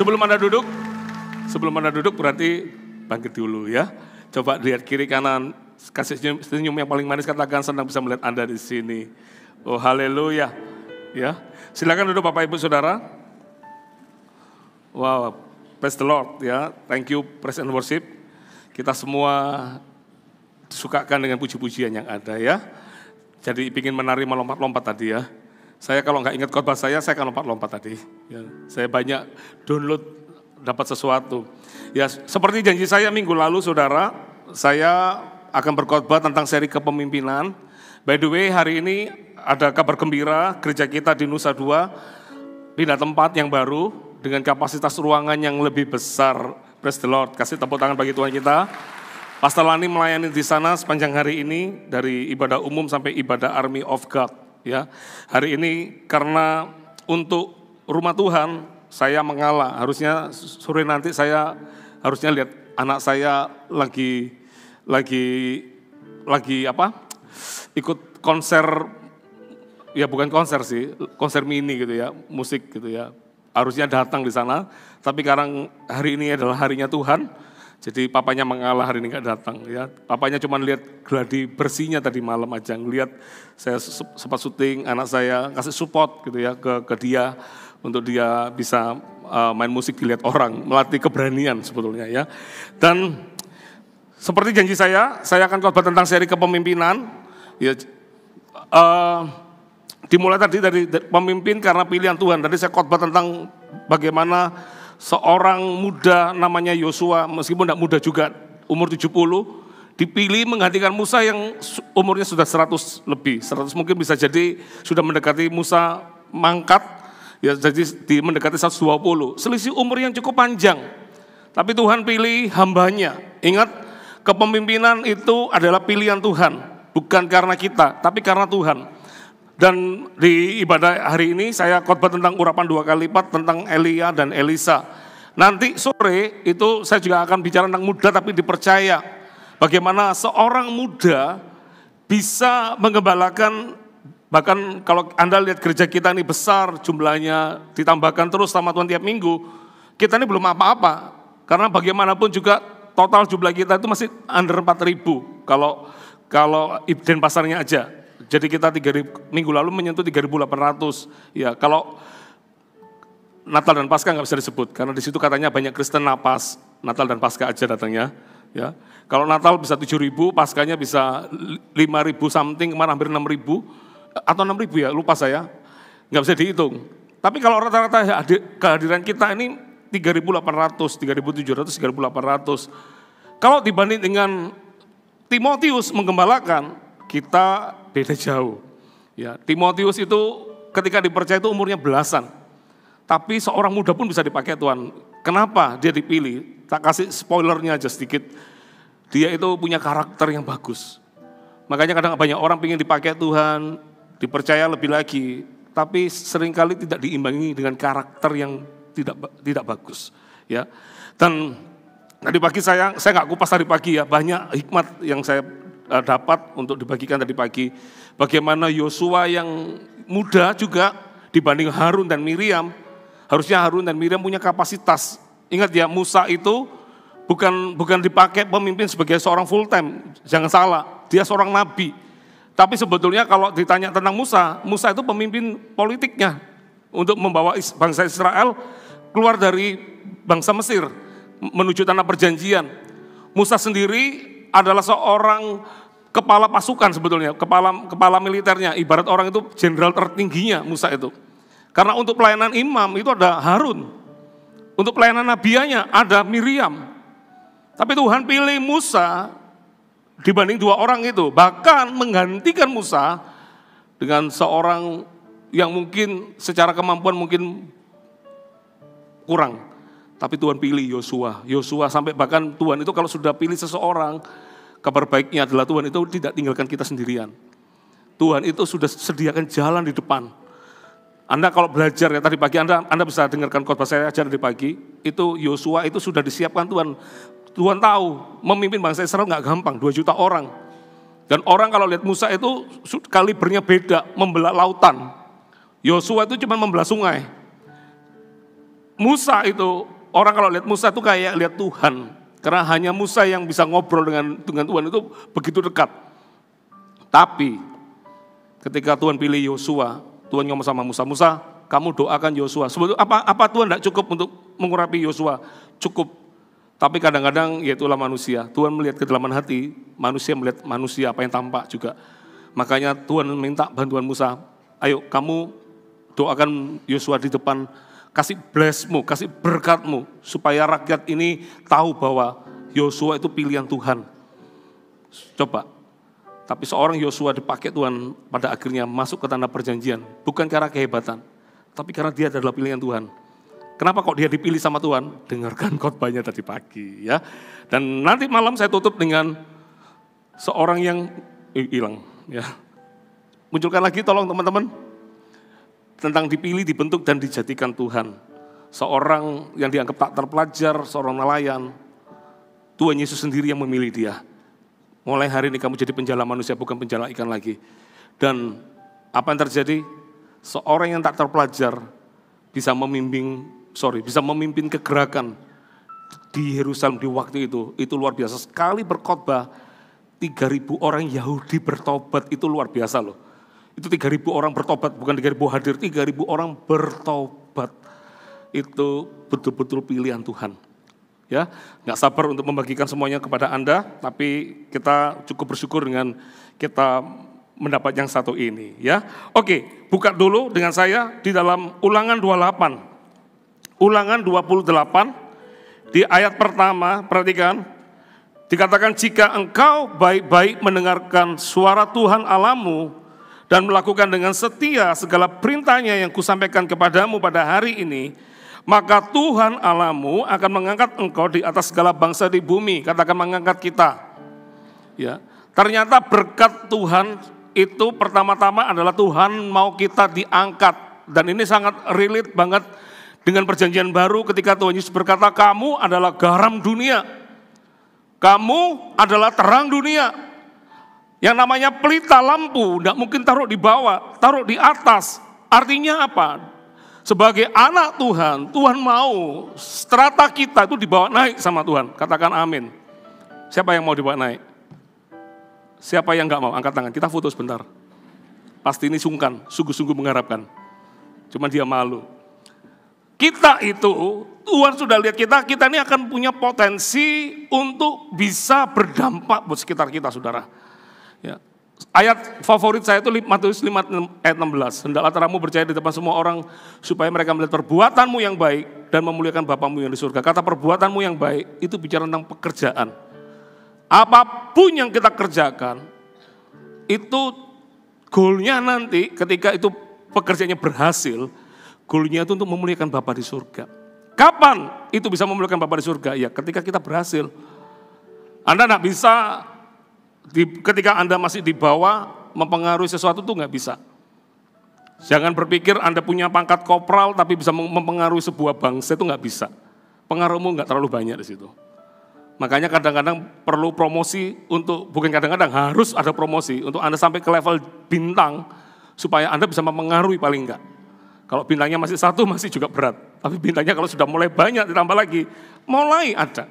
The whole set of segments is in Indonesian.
Sebelum Anda duduk berarti bangkit dulu ya. Coba lihat kiri kanan, kasih senyum yang paling manis, katakan senang bisa melihat Anda di sini. Oh haleluya. Ya, silakan duduk Bapak Ibu Saudara. Wow, praise the Lord ya. Thank you praise and worship. Kita semua disukakan dengan puji-pujian yang ada ya. Jadi ingin menari melompat-lompat tadi ya. Saya kalau nggak ingat khotbah saya akan lompat-lompat tadi. Ya, saya banyak download dapat sesuatu. Ya, seperti janji saya minggu lalu, saudara, saya akan berkhotbah tentang seri kepemimpinan. By the way, hari ini ada kabar gembira, gereja kita di Nusa Dua pindah tempat yang baru dengan kapasitas ruangan yang lebih besar. Praise the Lord. Kasih tepuk tangan bagi Tuhan kita. Pastor Lani melayani di sana sepanjang hari ini dari ibadah umum sampai ibadah Army of God. Ya, hari ini karena untuk rumah Tuhan saya mengalah. Harusnya sore nanti saya harusnya lihat anak saya lagi ikut konser, ya bukan konser sih, konser mini gitu ya, musik gitu ya. Harusnya datang di sana, tapi sekarang hari ini adalah harinya Tuhan. Jadi papanya mengalah hari ini nggak datang ya. Papanya cuma lihat gladi bersihnya tadi malam aja, ngelihat saya sempat syuting, anak saya kasih support gitu ya ke dia untuk dia bisa main musik dilihat orang, melatih keberanian sebetulnya ya. Dan seperti janji saya akan khotbah tentang seri kepemimpinan. Ya, dimulai tadi dari pemimpin karena pilihan Tuhan. Tadi saya khotbah tentang bagaimana seorang muda namanya Yosua, meskipun tidak muda juga, umur 70, dipilih menggantikan Musa yang umurnya sudah 100 lebih. 100 mungkin bisa jadi sudah mendekati Musa mangkat, ya jadi mendekati 120. Selisih umur yang cukup panjang. Tapi Tuhan pilih hambanya. Ingat, kepemimpinan itu adalah pilihan Tuhan. Bukan karena kita, tapi karena Tuhan. Dan di ibadah hari ini saya khotbah tentang urapan 2 kali lipat tentang Elia dan Elisa. Nanti sore itu saya juga akan bicara tentang muda tapi dipercaya. Bagaimana seorang muda bisa mengembalakan, bahkan kalau Anda lihat gereja kita ini besar jumlahnya, ditambahkan terus sama Tuhan tiap minggu, kita ini belum apa-apa. Karena bagaimanapun juga total jumlah kita itu masih under 4.000 kalau Denpasarnya aja. Jadi kita minggu lalu menyentuh 3.800. Ya, kalau Natal dan Paskah nggak bisa disebut karena di situ katanya banyak Kristen napas. Natal dan Paskah aja datangnya. Ya, kalau Natal bisa 7.000, Paskahnya bisa 5.000 something, kemarin hampir 6.000 atau 6.000 ya, lupa saya. Nggak bisa dihitung. Tapi kalau rata-rata kehadiran kita ini 3.800, 3.700, 3.800. Kalau dibanding dengan Timotius menggembalakan, kita beda jauh. Ya, Timotius itu ketika dipercaya itu umurnya belasan. Tapi seorang muda pun bisa dipakai Tuhan. Kenapa dia dipilih? Tak kasih spoilernya aja sedikit. Dia itu punya karakter yang bagus. Makanya kadang banyak orang ingin dipakai Tuhan, dipercaya lebih lagi. Tapi seringkali tidak diimbangi dengan karakter yang tidak bagus. Ya. Dan tadi pagi saya nggak kupas tadi pagi ya, banyak hikmat yang saya dapat untuk dibagikan tadi pagi. Bagaimana Yosua yang muda juga dibanding Harun dan Miriam. Harusnya Harun dan Miriam punya kapasitas. Ingat ya, Musa itu bukan dipakai pemimpin sebagai seorang full time. Jangan salah, dia seorang nabi. Tapi sebetulnya kalau ditanya tentang Musa itu pemimpin politiknya untuk membawa bangsa Israel keluar dari bangsa Mesir menuju tanah perjanjian. Musa sendiri adalah seorang kepala pasukan sebetulnya, kepala militernya, ibarat orang itu jenderal tertingginya Musa itu. Karena untuk pelayanan imam itu ada Harun, untuk pelayanan nabianya ada Miriam. Tapi Tuhan pilih Musa dibanding 2 orang itu, bahkan menggantikan Musa dengan seorang yang mungkin secara kemampuan mungkin kurang. Tapi Tuhan pilih Yosua sampai bahkan Tuhan itu kalau sudah pilih seseorang, kabar baiknya adalah Tuhan itu tidak tinggalkan kita sendirian. Tuhan itu sudah sediakan jalan di depan. Anda kalau belajar ya tadi pagi Anda bisa dengarkan khotbah saya ajar tadi pagi, itu Yosua itu sudah disiapkan Tuhan. Tuhan tahu memimpin bangsa Israel nggak gampang, 2 juta orang. Dan orang kalau lihat Musa itu kalibernya beda, membelah lautan. Yosua itu cuma membelah sungai. Musa itu, orang kalau lihat Musa itu kayak lihat Tuhan. Karena hanya Musa yang bisa ngobrol dengan Tuhan itu begitu dekat. Tapi ketika Tuhan pilih Yosua, Tuhan ngomong sama Musa, Musa kamu doakan Yosua. Sebetulnya apa Tuhan tidak cukup untuk mengurapi Yosua? Cukup. Tapi kadang-kadang ya itulah manusia. Tuhan melihat kedalaman hati, manusia melihat manusia apa yang tampak juga. Makanya Tuhan minta bantuan Musa. Ayo kamu doakan Yosua di depan, kasih blessmu, kasih berkatmu. Supaya rakyat ini tahu bahwa Yosua itu pilihan Tuhan. Coba. Tapi seorang Yosua dipakai Tuhan pada akhirnya masuk ke tanah perjanjian. Bukan karena kehebatan, tapi karena dia adalah pilihan Tuhan. Kenapa kok dia dipilih sama Tuhan? Dengarkan khotbahnya tadi pagi ya. Dan nanti malam saya tutup dengan seorang yang hilang ya. Munculkan lagi tolong teman-teman. Tentang dipilih, dibentuk dan dijadikan Tuhan. Seorang yang dianggap tak terpelajar, seorang nelayan. Tuhan Yesus sendiri yang memilih dia. Mulai hari ini kamu jadi penjala manusia, bukan penjala ikan lagi. Dan apa yang terjadi? Seorang yang tak terpelajar bisa memimpin kegerakan di Yerusalem di waktu itu luar biasa sekali berkhotbah. 3.000 orang Yahudi bertobat, itu luar biasa loh. Itu 3.000 orang bertobat, bukan 3.000 hadir, 3.000 orang bertobat. Itu betul-betul pilihan Tuhan. Ya, nggak sabar untuk membagikan semuanya kepada Anda, tapi kita cukup bersyukur dengan kita mendapat yang satu ini. Ya, oke, buka dulu dengan saya di dalam Ulangan 28. Ulangan 28 di ayat pertama, perhatikan, dikatakan jika engkau baik-baik mendengarkan suara Tuhan Allahmu dan melakukan dengan setia segala perintahnya yang kusampaikan kepadamu pada hari ini, maka Tuhan Allahmu akan mengangkat engkau di atas segala bangsa di bumi. Katakan mengangkat kita. Ya, ternyata berkat Tuhan itu pertama-tama adalah Tuhan mau kita diangkat. Dan ini sangat relate banget dengan perjanjian baru ketika Tuhan Yesus berkata, kamu adalah garam dunia. Kamu adalah terang dunia. Yang namanya pelita lampu, tidak mungkin taruh di bawah, taruh di atas. Artinya apa? Sebagai anak Tuhan, Tuhan mau strata kita itu dibawa naik sama Tuhan. Katakan amin. Siapa yang mau dibawa naik? Siapa yang enggak mau? Angkat tangan, kita foto sebentar. Pasti ini sungkan, sungguh-sungguh mengharapkan. Cuma dia malu. Kita itu, Tuhan sudah lihat kita ini akan punya potensi untuk bisa berdampak buat sekitar kita, saudara. Ya. Ayat favorit saya itu Matius 5 ayat 16. Hendaklah terangmu bercahaya di depan semua orang supaya mereka melihat perbuatanmu yang baik dan memuliakan Bapamu yang di surga. Kata perbuatanmu yang baik itu bicara tentang pekerjaan. Apapun yang kita kerjakan itu goalnya nanti ketika itu pekerjaannya berhasil, goalnya itu untuk memuliakan Bapa di surga. Kapan itu bisa memuliakan Bapa di surga? Ya ketika kita berhasil. Anda tidak bisa ketika Anda masih di bawah mempengaruhi sesuatu itu nggak bisa. Jangan berpikir Anda punya pangkat kopral tapi bisa mempengaruhi sebuah bangsa, itu nggak bisa. Pengaruhmu nggak terlalu banyak di situ. Makanya kadang-kadang perlu promosi untuk, bukan kadang-kadang, harus ada promosi untuk Anda sampai ke level bintang supaya Anda bisa mempengaruhi paling enggak. Kalau bintangnya masih 1 masih juga berat, tapi bintangnya kalau sudah mulai banyak ditambah lagi, mulai ada.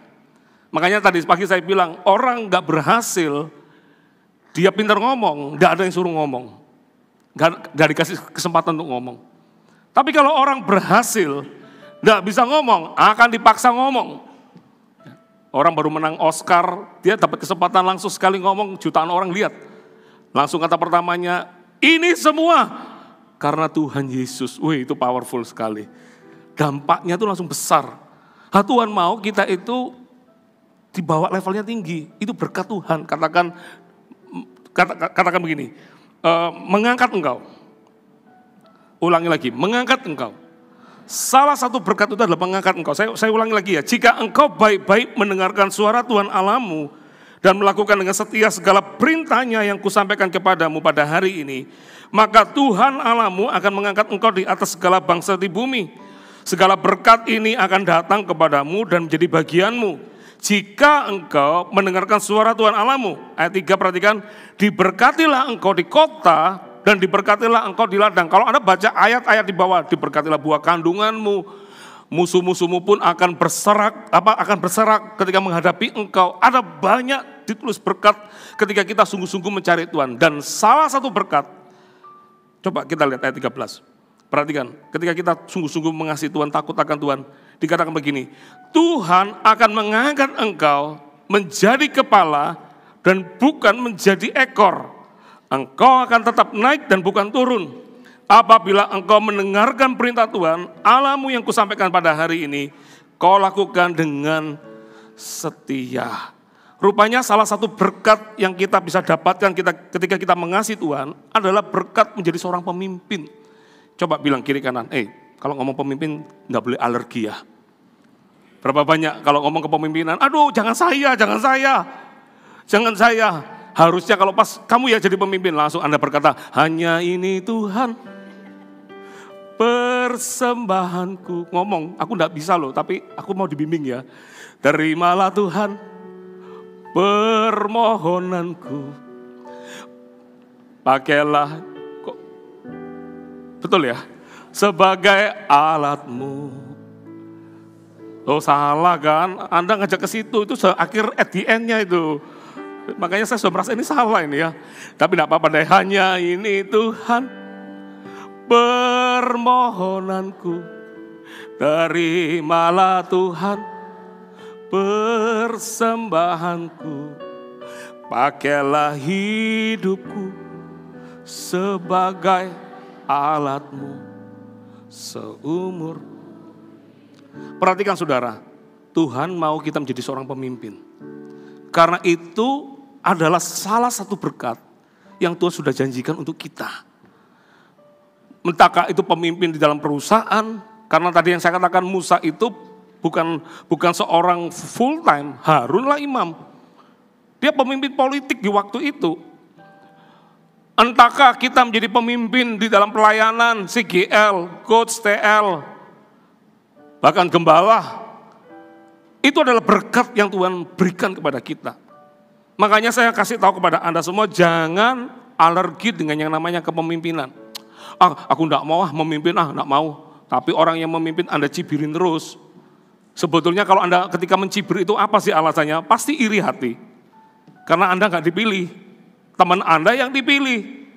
Makanya tadi pagi saya bilang, orang nggak berhasil, dia pintar ngomong, nggak ada yang suruh ngomong. Nggak dikasih kesempatan untuk ngomong. Tapi kalau orang berhasil, nggak bisa ngomong, akan dipaksa ngomong. Orang baru menang Oscar, dia dapat kesempatan langsung sekali ngomong, jutaan orang lihat. Langsung kata pertamanya, ini semua karena Tuhan Yesus. Wih, itu powerful sekali. Dampaknya itu langsung besar. Tuhan mau kita itu dibawa levelnya tinggi, itu berkat Tuhan. Katakan begini, mengangkat engkau. Ulangi lagi, mengangkat engkau. Salah satu berkat itu adalah mengangkat engkau. Saya ulangi lagi ya, jika engkau baik-baik mendengarkan suara Tuhan Allahmu dan melakukan dengan setia segala perintahnya yang kusampaikan kepadamu pada hari ini, maka Tuhan Allahmu akan mengangkat engkau di atas segala bangsa di bumi. Segala berkat ini akan datang kepadamu dan menjadi bagianmu. Jika engkau mendengarkan suara Tuhan Allahmu, ayat 3 perhatikan, diberkatilah engkau di kota dan diberkatilah engkau di ladang. Kalau Anda baca ayat-ayat di bawah, diberkatilah buah kandunganmu, Musuh-musuhmu pun akan berserak ketika menghadapi engkau. Ada banyak ditulis berkat ketika kita sungguh-sungguh mencari Tuhan. Dan salah satu berkat, coba kita lihat ayat 13. Perhatikan, ketika kita sungguh-sungguh mengasihi Tuhan, takut akan Tuhan, dikatakan begini, Tuhan akan mengangkat engkau menjadi kepala dan bukan menjadi ekor. Engkau akan tetap naik dan bukan turun. Apabila engkau mendengarkan perintah Tuhan, Allahmu yang kusampaikan pada hari ini, kau lakukan dengan setia. Rupanya salah satu berkat yang kita bisa dapatkan ketika kita mengasihi Tuhan adalah berkat menjadi seorang pemimpin. Coba bilang kiri kanan, kalau ngomong pemimpin nggak boleh alergi ya. Berapa banyak kalau ngomong kepemimpinan, aduh jangan saya. Harusnya kalau pas kamu ya jadi pemimpin, langsung Anda berkata, hanya ini Tuhan persembahanku. Ngomong, aku enggak bisa loh, tapi aku mau dibimbing ya. Terimalah Tuhan permohonanku. Pakailah, kok betul ya? Sebagai alatmu. Oh salah kan? Anda ngajak ke situ, itu akhir at the end-nya itu. Makanya saya sudah merasa ini salah ini ya. Tapi enggak apa-apa deh, hanya ini Tuhan permohonanku, terimalah Tuhan persembahanku, pakailah hidupku sebagai alatmu seumur. Perhatikan saudara, Tuhan mau kita menjadi seorang pemimpin. Karena itu adalah salah satu berkat yang Tuhan sudah janjikan untuk kita. Entahkah itu pemimpin di dalam perusahaan, karena tadi yang saya katakan Musa itu bukan seorang full time, Harunlah imam. Dia pemimpin politik di waktu itu. Entahkah kita menjadi pemimpin di dalam pelayanan, CGL, Coach TL, bahkan gembala. Itu adalah berkat yang Tuhan berikan kepada kita. Makanya saya kasih tahu kepada Anda semua, jangan alergi dengan yang namanya kepemimpinan. Aku enggak mau memimpin, enggak mau. Tapi orang yang memimpin Anda cibirin terus. Sebetulnya kalau Anda ketika mencibir itu apa sih alasannya? Pasti iri hati. Karena Anda enggak dipilih. Teman Anda yang dipilih.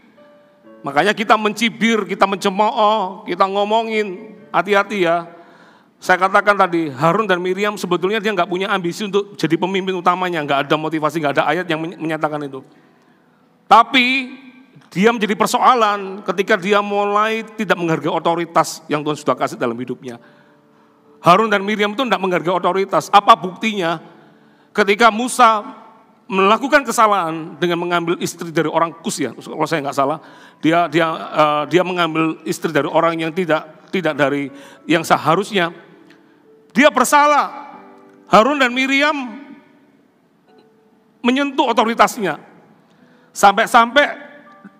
Makanya kita mencibir, kita mencemooh, kita ngomongin. Hati-hati ya. Saya katakan tadi, Harun dan Miriam sebetulnya dia enggak punya ambisi untuk jadi pemimpin utamanya. Enggak ada motivasi, enggak ada ayat yang menyatakan itu. Tapi dia menjadi persoalan ketika dia mulai tidak menghargai otoritas yang Tuhan sudah kasih dalam hidupnya. Harun dan Miriam itu tidak menghargai otoritas. Apa buktinya? Ketika Musa melakukan kesalahan dengan mengambil istri dari orang Kus ya, kalau saya nggak salah, dia mengambil istri dari orang yang tidak dari yang seharusnya. Dia bersalah. Harun dan Miriam menyentuh otoritasnya. Sampai-sampai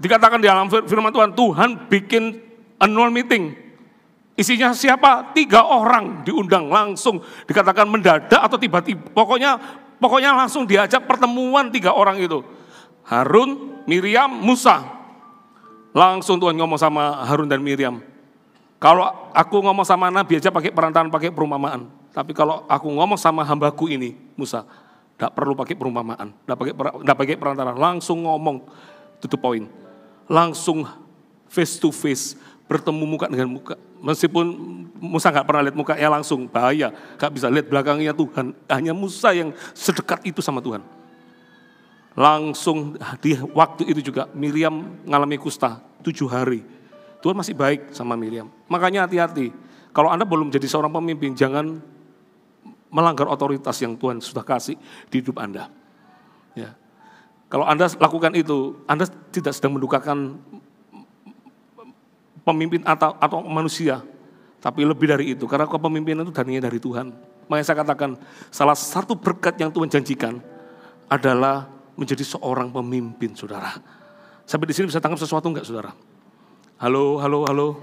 dikatakan di dalam firman Tuhan bikin annual meeting. Isinya siapa? 3 orang diundang langsung. Dikatakan mendadak atau tiba-tiba. Pokoknya langsung diajak pertemuan 3 orang itu. Harun, Miriam, Musa. Langsung Tuhan ngomong sama Harun dan Miriam. Kalau aku ngomong sama Nabi aja pakai perantaraan, pakai perumpamaan. Tapi kalau aku ngomong sama hambaku ini, Musa, tidak perlu pakai perumpamaan. Tidak pakai perantaraan. Langsung ngomong, tutup poin. Langsung face to face, bertemu muka dengan muka. Meskipun Musa nggak pernah lihat mukanya langsung, bahaya. Nggak bisa lihat belakangnya Tuhan. Hanya Musa yang sedekat itu sama Tuhan. Langsung di waktu itu juga Miriam mengalami kusta 7 hari. Tuhan masih baik sama Miriam. Makanya hati-hati. Kalau Anda belum jadi seorang pemimpin, jangan melanggar otoritas yang Tuhan sudah kasih di hidup Anda. Ya. Kalau Anda lakukan itu, Anda tidak sedang mendukakan pemimpin atau manusia. Tapi lebih dari itu, karena kepemimpinan itu darinya dari Tuhan. Makanya saya katakan, salah satu berkat yang Tuhan janjikan adalah menjadi seorang pemimpin, saudara. Sampai di sini bisa tangkap sesuatu enggak, saudara? Halo.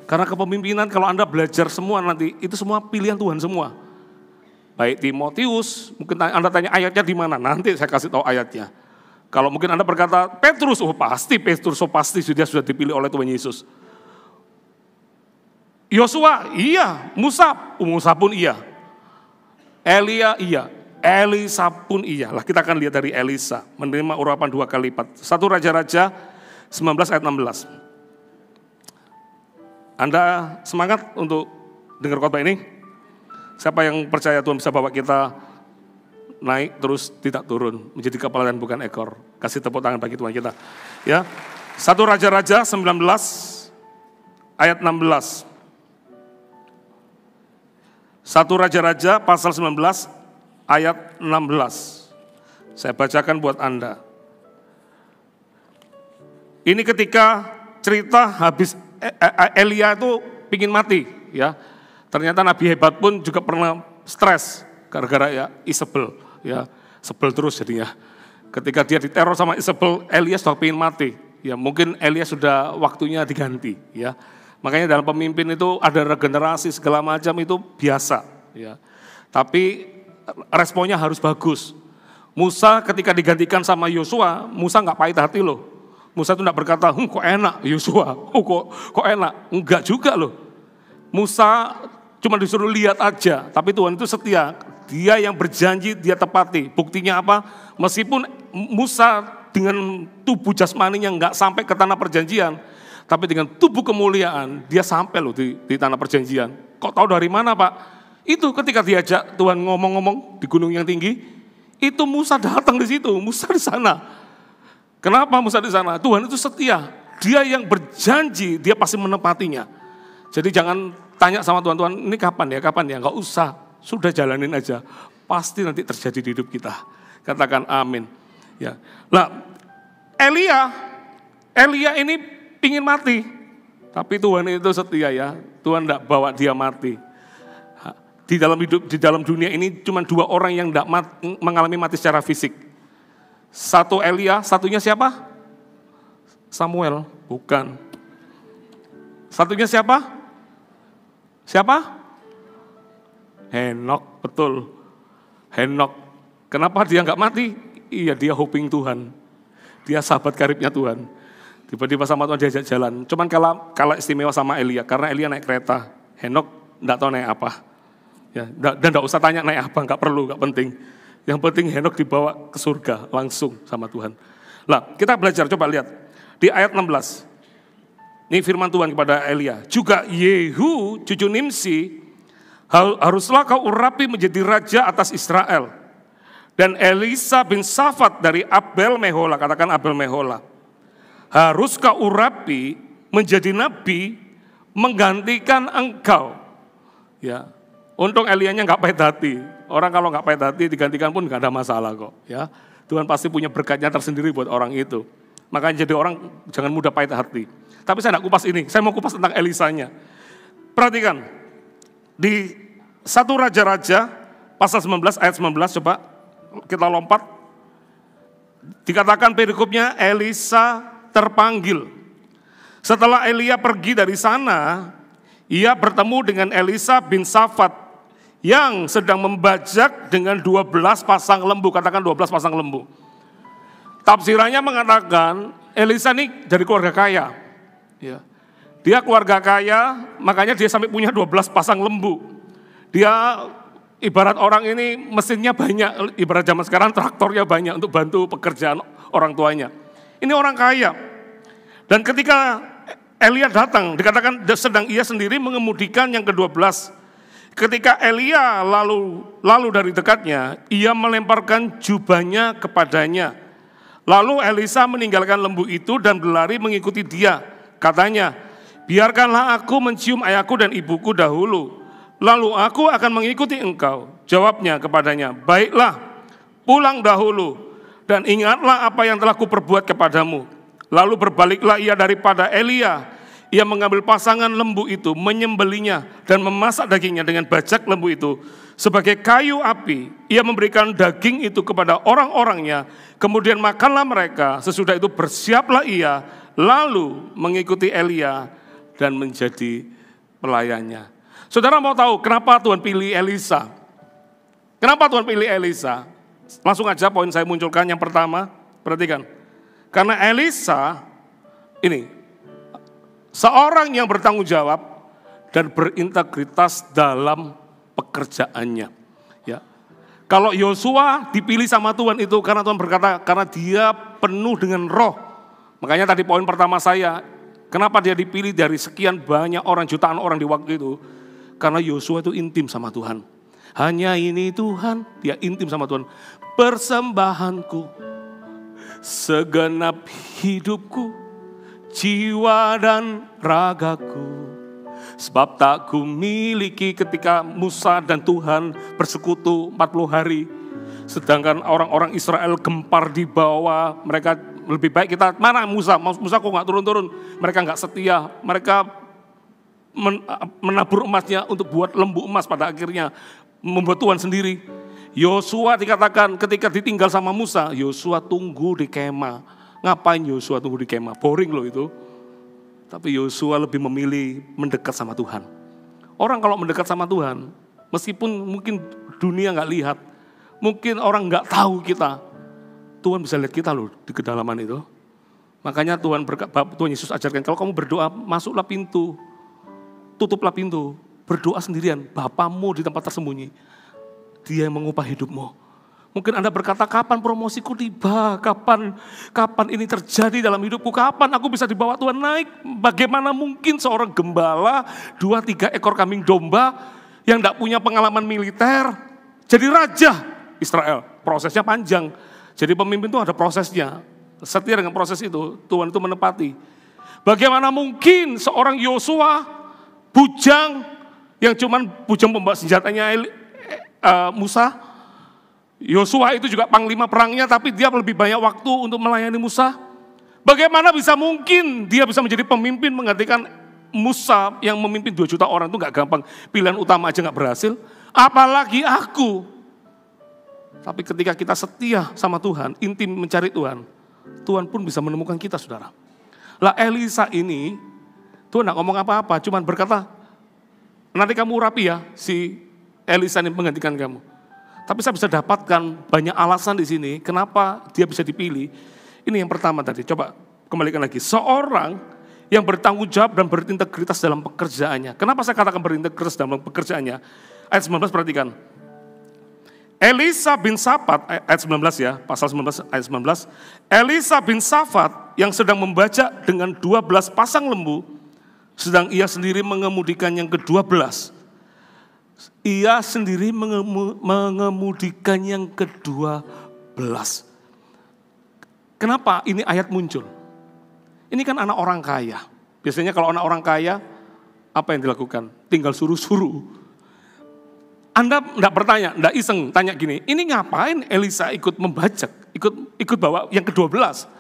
Karena kepemimpinan kalau Anda belajar semua nanti, itu semua pilihan Tuhan semua. Baik Timotius, mungkin Anda tanya ayatnya di mana, nanti saya kasih tahu ayatnya. Kalau mungkin Anda berkata, Petrus, pasti dia sudah dipilih oleh Tuhan Yesus. Yosua iya, Musa pun iya. Elia iya, Elisa pun iya. Lah kita akan lihat dari Elisa menerima urapan 2 kali lipat. 1 Raja-Raja 19 ayat 16. Anda semangat untuk dengar khotbah ini? Siapa yang percaya Tuhan bisa bawa kita naik terus tidak turun, menjadi kepala dan bukan ekor? Kasih tepuk tangan bagi Tuhan kita. Ya. 1 Raja-Raja 19 ayat 16. 1 Raja-Raja pasal 19 ayat 16. Saya bacakan buat Anda. Ini ketika cerita habis Elia itu pingin mati, ya. Ternyata Nabi hebat pun juga pernah stres gara-gara ya Isabel, ya. Sebel terus jadinya. Ketika dia diteror sama Isabel, Elia sudah pingin mati. Ya, mungkin Elia sudah waktunya diganti, ya. Makanya dalam pemimpin itu ada regenerasi segala macam itu biasa, ya. Tapi responnya harus bagus. Musa ketika digantikan sama Yosua, Musa nggak pahit hati loh. Musa itu nggak berkata, kok enak Yosua, kok enak. Enggak juga loh. Musa cuma disuruh lihat aja, tapi Tuhan itu setia. Dia yang berjanji, dia tepati. Buktinya apa? Meskipun Musa dengan tubuh jasmaninya nggak sampai ke tanah perjanjian, tapi dengan tubuh kemuliaan, dia sampai loh di tanah perjanjian. Kok tahu dari mana Pak? Itu ketika diajak Tuhan ngomong-ngomong di gunung yang tinggi, itu Musa datang di situ, Musa di sana. Kenapa Musa di sana? Tuhan itu setia. Dia yang berjanji, dia pasti menepatinya. Jadi jangan tanya sama Tuhan, ini kapan ya? Nggak usah, sudah jalanin aja. Pasti nanti terjadi di hidup kita. Katakan amin. Ya. Nah, Elia ini pingin mati. Tapi Tuhan itu setia ya. Tuhan enggak bawa dia mati. Di dalam dunia ini cuma 2 orang yang enggak mengalami mati secara fisik. Satu Elia, satunya siapa? Samuel, bukan. Satunya siapa? Siapa? Henok, betul. Henok. Kenapa dia enggak mati? Iya, dia hoping Tuhan. Dia sahabat karibnya Tuhan. Tiba-tiba sama Tuhan diajak jalan. Cuman kalah istimewa sama Elia, karena Elia naik kereta. Henok enggak tahu naik apa. Ya, dan enggak usah tanya naik apa, enggak perlu, enggak penting. Yang penting Henok dibawa ke surga langsung sama Tuhan. Lah, kita belajar, coba lihat. Di ayat 16. Ini firman Tuhan kepada Elia. Juga Yehu, cucu Nimsi, haruslah kau urapi menjadi raja atas Israel. Dan Elisa bin Safat dari Abel Mehola, katakan Abel Mehola. Harus kau urapi menjadi nabi menggantikan engkau. Ya, untung Elianya nggak pahit hati. Orang kalau nggak pahit hati digantikan pun nggak ada masalah kok. Ya, Tuhan pasti punya berkatnya tersendiri buat orang itu. Makanya jadi orang jangan mudah pahit hati. Tapi saya nggak kupas ini, saya mau kupas tentang Elisanya. Perhatikan, di 1 Raja-Raja pasal 19 ayat 19, coba kita lompat. Dikatakan perikopnya Elisa terpanggil. Setelah Elia pergi dari sana, ia bertemu dengan Elisa bin Safat yang sedang membajak dengan 12 pasang lembu, katakan 12 pasang lembu. Tafsirannya mengatakan Elisa ini dari keluarga kaya. Ya. Dia keluarga kaya, makanya dia sampai punya 12 pasang lembu. Dia ibarat orang ini mesinnya banyak, ibarat zaman sekarang traktornya banyak untuk bantu pekerjaan orang tuanya. Ini orang kaya. Dan ketika Elia datang, dikatakan sedang ia sendiri mengemudikan yang ke-12. Ketika Elia lalu dari dekatnya, ia melemparkan jubahnya kepadanya. Lalu Elisa meninggalkan lembu itu dan berlari mengikuti dia. Katanya, biarkanlah aku mencium ayahku dan ibuku dahulu, lalu aku akan mengikuti engkau. Jawabnya kepadanya, baiklah, pulang dahulu dan ingatlah apa yang telah kuperbuat kepadamu. Lalu berbaliklah ia daripada Elia. Ia mengambil pasangan lembu itu, menyembelinya dan memasak dagingnya dengan bajak lembu itu sebagai kayu api. Ia memberikan daging itu kepada orang-orangnya, kemudian makanlah mereka. Sesudah itu bersiaplah ia, lalu mengikuti Elia dan menjadi pelayannya. Saudara mau tahu kenapa Tuhan pilih Elisa? Kenapa Tuhan pilih Elisa? Langsung aja poin saya munculkan yang pertama, perhatikan. Karena Elisa ini seorang yang bertanggung jawab dan berintegritas dalam pekerjaannya. Ya. Kalau Yosua dipilih sama Tuhan itu karena Tuhan berkata, karena dia penuh dengan roh. Makanya tadi poin pertama saya, kenapa dia dipilih dari sekian banyak orang, jutaan orang di waktu itu? Karena Yosua itu intim sama Tuhan. Hanya ini Tuhan, dia intim sama Tuhan. Persembahanku, segenap hidupku, jiwa dan ragaku. Sebab tak ku miliki ketika Musa dan Tuhan bersekutu 40 hari. Sedangkan orang-orang Israel gempar di bawah, mereka lebih baik kita, mana Musa kok gak turun-turun. Mereka gak setia, mereka menabur emasnya untuk buat lembu emas pada akhirnya. Membuat Tuhan sendiri. Yosua dikatakan ketika ditinggal sama Musa, Yosua tunggu di kemah. Ngapain Yosua tunggu di kemah? Boring loh itu. Tapi Yosua lebih memilih mendekat sama Tuhan. Orang kalau mendekat sama Tuhan, meskipun mungkin dunia gak lihat, mungkin orang gak tahu kita, Tuhan bisa lihat kita loh di kedalaman itu. Makanya Tuhan Yesus ajarkan, kalau kamu berdoa, masuklah pintu, tutuplah pintu. Berdoa sendirian, Bapamu di tempat tersembunyi, Dia yang mengubah hidupmu. Mungkin Anda berkata, kapan promosiku tiba, kapan ini terjadi dalam hidupku, kapan aku bisa dibawa Tuhan naik. Bagaimana mungkin seorang gembala, 2-3 ekor kambing domba, yang tidak punya pengalaman militer, jadi raja Israel. Prosesnya panjang, jadi pemimpin itu ada prosesnya. Setia dengan proses itu, Tuhan itu menepati. Bagaimana mungkin seorang Yosua, bujang, yang cuman bujang pembawa senjatanya Musa. Yosua itu juga panglima perangnya, tapi dia lebih banyak waktu untuk melayani Musa. Bagaimana bisa mungkin dia bisa menjadi pemimpin menggantikan Musa yang memimpin 2 juta orang, itu gak gampang. Pilihan utama aja gak berhasil, apalagi aku. Tapi ketika kita setia sama Tuhan, intim mencari Tuhan, Tuhan pun bisa menemukan kita, saudara. Lah Elisa ini, Tuhan gak ngomong apa-apa, cuman berkata, nanti kamu rapi ya, si Elisa ini menggantikan kamu. Tapi saya bisa dapatkan banyak alasan di sini, kenapa dia bisa dipilih. Ini yang pertama tadi, coba kembalikan lagi. Seorang yang bertanggung jawab dan berintegritas dalam pekerjaannya. Kenapa saya katakan berintegritas dalam pekerjaannya? Ayat 19 perhatikan. Elisa bin Safat, ayat 19 ya, pasal 19 ayat 19. Elisa bin Safat yang sedang membaca dengan 12 pasang lembu, sedang ia sendiri mengemudikan yang ke-12. Ia sendiri mengemudikan yang ke-12. Kenapa ini ayat muncul? Ini kan anak orang kaya. Biasanya kalau anak orang kaya, apa yang dilakukan? Tinggal suruh-suruh. Anda enggak bertanya, enggak iseng, tanya gini, ini ngapain Elisa ikut membajak, ikut bawa yang ke-12?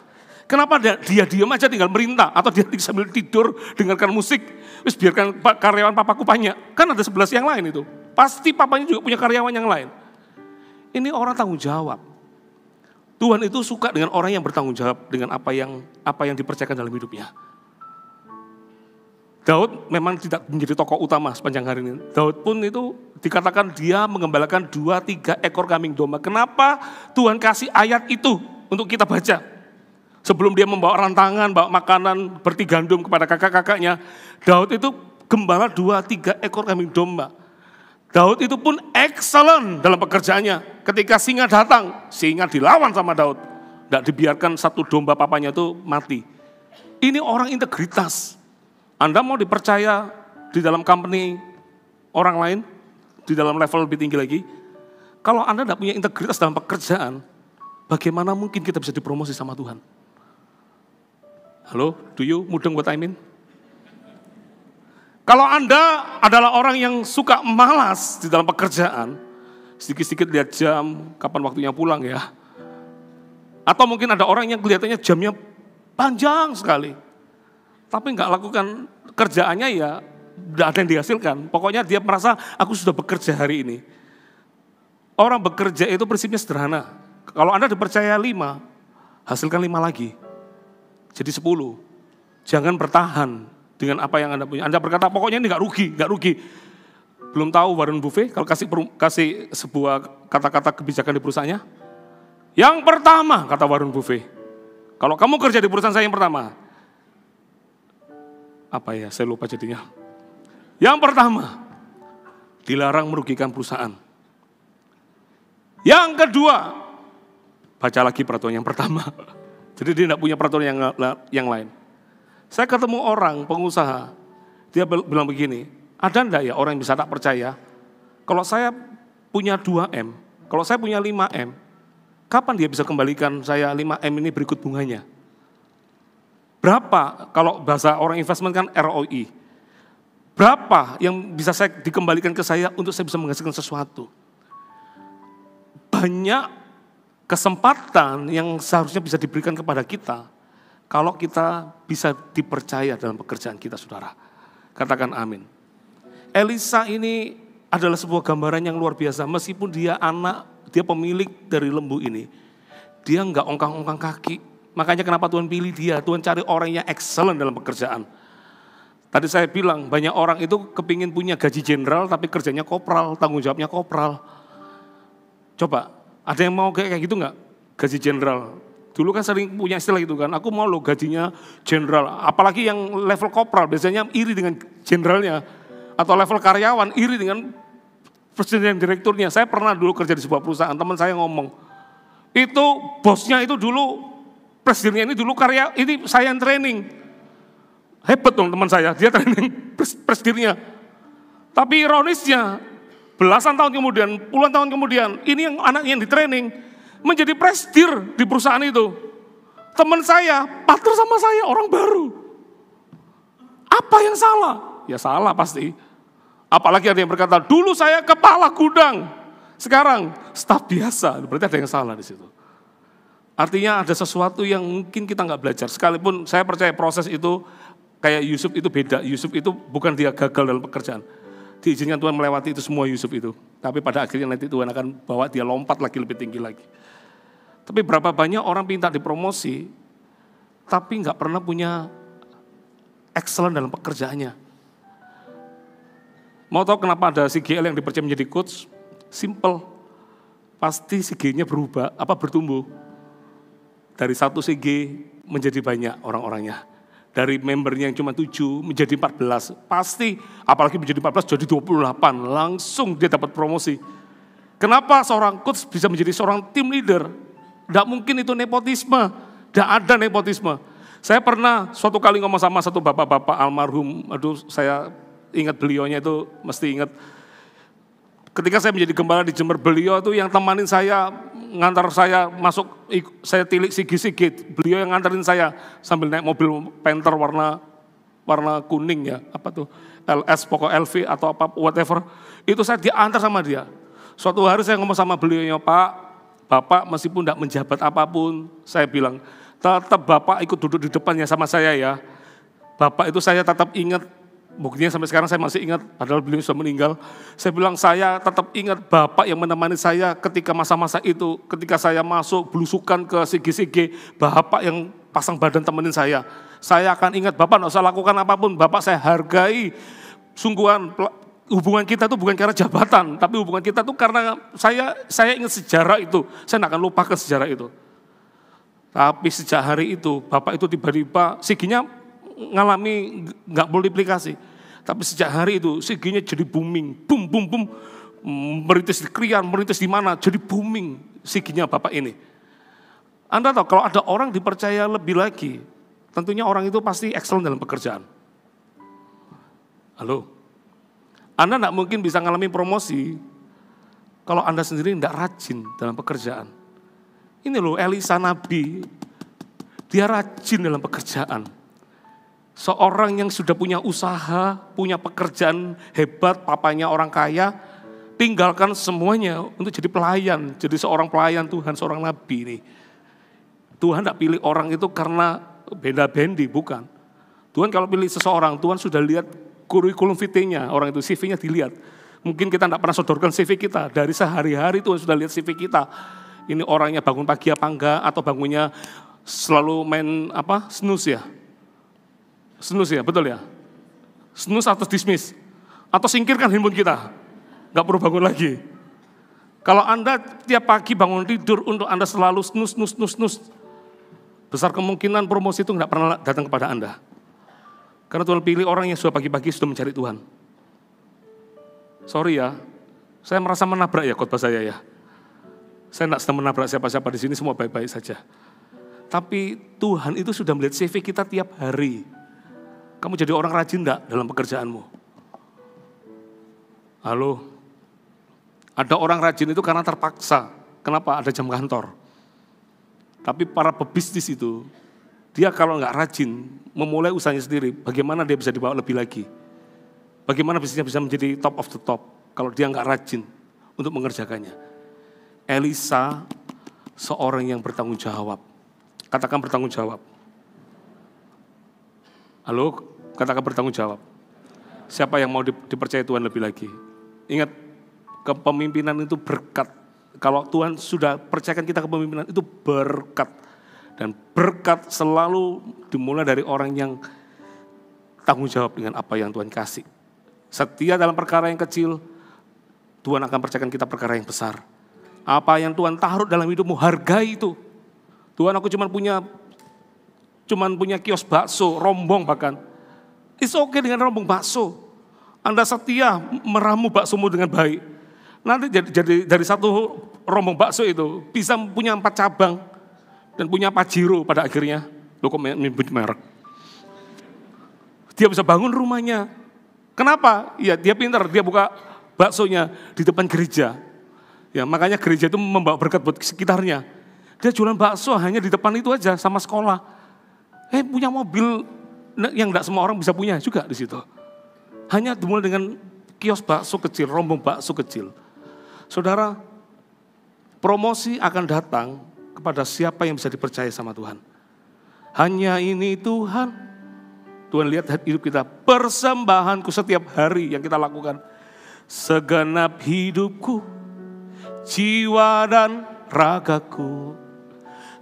Kenapa dia diam aja tinggal merintah, atau dia sambil tidur dengarkan musik, terus biarkan karyawan papaku banyak. Kan ada 11 yang lain itu. Pasti papanya juga punya karyawan yang lain. Ini orang tanggung jawab. Tuhan itu suka dengan orang yang bertanggung jawab dengan apa yang dipercayakan dalam hidupnya. Daud memang tidak menjadi tokoh utama sepanjang hari ini. Daud pun itu dikatakan dia mengembalakan 2-3 ekor kambing domba. Kenapa Tuhan kasih ayat itu untuk kita baca? Sebelum dia membawa rantangan, bawa makanan, berti gandum kepada kakak-kakaknya, Daud itu gembala 2-3 ekor kambing domba. Daud itu pun excellent dalam pekerjaannya. Ketika singa datang, singa dilawan sama Daud. Tidak dibiarkan satu domba papanya itu mati. Ini orang integritas. Anda mau dipercaya di dalam company orang lain, di dalam level lebih tinggi lagi. Kalau Anda tidak punya integritas dalam pekerjaan, bagaimana mungkin kita bisa dipromosi sama Tuhan? Halo, do you mudeng what I mean? Kalau Anda adalah orang yang suka malas di dalam pekerjaan, sedikit-sedikit lihat jam, kapan waktunya pulang ya. Atau mungkin ada orang yang kelihatannya jamnya panjang sekali, tapi nggak lakukan kerjaannya ya, nggak ada yang dihasilkan. Pokoknya dia merasa aku sudah bekerja hari ini. Orang bekerja itu prinsipnya sederhana. Kalau Anda dipercaya 5, hasilkan 5 lagi. Jadi 10. Jangan bertahan dengan apa yang Anda punya. Anda berkata pokoknya ini nggak rugi. Belum tahu Warren Buffett kalau kasih sebuah kata-kata kebijakan di perusahaannya. Yang pertama kata Warren Buffett, kalau kamu kerja di perusahaan saya yang pertama, apa ya saya lupa jadinya. Yang pertama, dilarang merugikan perusahaan. Yang kedua, baca lagi peraturan yang pertama. Jadi dia tidak punya peraturan yang lain. Saya ketemu orang, pengusaha, dia bilang begini, ada enggak ya orang yang bisa tak percaya? Kalau saya punya 2M, kalau saya punya 5M, kapan dia bisa kembalikan saya 5M ini berikut bunganya? Berapa, kalau bahasa orang investment kan ROI, berapa yang bisa saya dikembalikan ke saya untuk saya bisa menghasilkan sesuatu? Banyak kesempatan yang seharusnya bisa diberikan kepada kita kalau kita bisa dipercaya dalam pekerjaan kita, saudara. Katakan amin. Elisa ini adalah sebuah gambaran yang luar biasa. Meskipun dia anak, dia pemilik dari lembu ini, dia enggak ongkang-ongkang kaki. Makanya kenapa Tuhan pilih dia, Tuhan cari orang yang excellent dalam pekerjaan. Tadi saya bilang banyak orang itu kepingin punya gaji jenderal tapi kerjanya kopral, tanggung jawabnya kopral. Coba, ada yang mau kayak gitu enggak? Gaji jenderal. Dulu kan sering punya istilah itu kan, aku mau lo gajinya jenderal. Apalagi yang level kopral, biasanya iri dengan jenderalnya. Atau level karyawan, iri dengan presiden direkturnya. Saya pernah dulu kerja di sebuah perusahaan, teman saya ngomong, itu bosnya itu dulu, presidennya ini dulu ini saya yang training. Hebat dong teman saya, dia training presidennya. Tapi ironisnya, belasan tahun kemudian, puluhan tahun kemudian, ini yang anaknya yang ditraining, menjadi presidir di perusahaan itu. Teman saya, partner sama saya, orang baru. Apa yang salah? Ya salah pasti. Apalagi ada yang berkata, dulu saya kepala gudang, sekarang staf biasa. Berarti ada yang salah di situ. Artinya ada sesuatu yang mungkin kita nggak belajar. Sekalipun saya percaya proses itu, kayak Yusuf itu beda. Yusuf itu bukan dia gagal dalam pekerjaan. Diizinkan Tuhan melewati itu semua Yusuf itu. Tapi pada akhirnya nanti Tuhan akan bawa dia lompat lagi lebih tinggi lagi. Tapi berapa banyak orang minta dipromosi, tapi nggak pernah punya excellent dalam pekerjaannya. Mau tahu kenapa ada si GL yang dipercaya menjadi coach? Simple. Pasti si G-nya berubah, bertumbuh. Dari 1 CG menjadi banyak orang-orangnya. Dari membernya yang cuma 7 menjadi 14. Pasti, apalagi menjadi 14 jadi 28. Langsung dia dapat promosi. Kenapa seorang coach bisa menjadi seorang team leader? Tidak mungkin itu nepotisme. Tidak ada nepotisme. Saya pernah suatu kali ngomong sama satu bapak-bapak almarhum. Aduh, saya ingat beliaunya itu, mesti ingat. Ketika saya menjadi gembala di Jember, beliau itu yang temanin saya, ngantar saya masuk, saya tilik sigit-sigit. Beliau yang nganterin saya sambil naik mobil Panther warna kuning ya, LS, pokok LV atau whatever. Itu saya diantar sama dia. Suatu hari saya ngomong sama beliau, Pak, Bapak meskipun tidak menjabat apapun, saya bilang, tetap Bapak ikut duduk di depannya sama saya ya. Bapak itu saya tetap ingat. Buktinya sampai sekarang saya masih ingat, padahal beliau sudah meninggal. Saya bilang saya tetap ingat Bapak yang menemani saya ketika masa-masa itu. Ketika saya masuk belusukan ke Sigi-Sigi, Bapak yang pasang badan temenin saya. Saya akan ingat Bapak tidak usah lakukan apapun, Bapak saya hargai. Sungguhan hubungan kita itu bukan karena jabatan, tapi hubungan kita itu karena saya ingat sejarah itu. Saya tidak akan lupakan sejarah itu. Tapi sejak hari itu, Bapak itu tiba-tiba Siginya ngalami nggak multiplikasi, tapi sejak hari itu Siginya jadi booming, boom, merintis di Krian, merintis di mana, jadi booming Siginya Bapak ini. Anda tahu kalau ada orang dipercaya lebih lagi, tentunya orang itu pasti excellent dalam pekerjaan. Halo, Anda nggak mungkin bisa ngalami promosi kalau Anda sendiri nggak rajin dalam pekerjaan. Ini loh Elisa Nabi, dia rajin dalam pekerjaan. Seorang yang sudah punya usaha, punya pekerjaan hebat, papanya orang kaya, tinggalkan semuanya untuk jadi pelayan, jadi seorang pelayan Tuhan, seorang nabi ini. Tuhan tidak pilih orang itu karena benda-bendi, bukan. Tuhan kalau pilih seseorang, Tuhan sudah lihat kurikulum vitae-nya, orang itu CV-nya dilihat. Mungkin kita tidak pernah sodorkan CV kita, dari sehari-hari Tuhan sudah lihat CV kita. Ini orangnya bangun pagi apa enggak, atau bangunnya selalu main snooze ya. Snooze ya, betul ya? Snooze atau dismiss. Atau singkirkan handphone kita. Gak perlu bangun lagi. Kalau Anda tiap pagi bangun tidur untuk Anda selalu snooze, besar kemungkinan promosi itu gak pernah datang kepada Anda. Karena Tuhan pilih orang yang sudah pagi-pagi sudah mencari Tuhan. Sorry ya, saya merasa menabrak ya khotbah saya ya. Saya tidak sedang menabrak siapa-siapa di sini, semua baik-baik saja. Tapi Tuhan itu sudah melihat CV kita tiap hari. Kamu jadi orang rajin enggak dalam pekerjaanmu? Halo? Ada orang rajin itu karena terpaksa. Kenapa? Ada jam kantor. Tapi para pebisnis itu, dia kalau enggak rajin, memulai usahanya sendiri, bagaimana dia bisa dibawa lebih lagi? Bagaimana bisnisnya bisa menjadi top of the top kalau dia enggak rajin untuk mengerjakannya? Elisa, seorang yang bertanggung jawab. Katakan bertanggung jawab. Halo, katakan bertanggung jawab. Siapa yang mau dipercaya Tuhan lebih lagi? Ingat, kepemimpinan itu berkat. Kalau Tuhan sudah percayakan kita kepemimpinan, itu berkat. Dan berkat selalu dimulai dari orang yang tanggung jawab dengan apa yang Tuhan kasih. Setia dalam perkara yang kecil, Tuhan akan percayakan kita perkara yang besar. Apa yang Tuhan taruh dalam hidupmu, hargai itu. Tuhan, aku cuma punya kios bakso, rombong bahkan. It's okay dengan rombong bakso. Anda setia meramu baksomu dengan baik. Nanti jadi dari satu rombong bakso itu bisa punya 4 cabang dan punya Pajero pada akhirnya. Loh kok menyebut merek. Dia bisa bangun rumahnya. Kenapa? Ya dia pintar, dia buka baksonya di depan gereja. Ya makanya gereja itu membawa berkat buat sekitarnya. Dia jualan bakso hanya di depan itu aja sama sekolah. Punya mobil yang tidak semua orang bisa punya juga di situ. Hanya dimulai dengan kios bakso kecil, rombong bakso kecil. Saudara, promosi akan datang kepada siapa yang bisa dipercaya sama Tuhan. Hanya ini Tuhan. Tuhan lihat hidup kita, persembahanku setiap hari yang kita lakukan. Segenap hidupku, jiwa dan ragaku.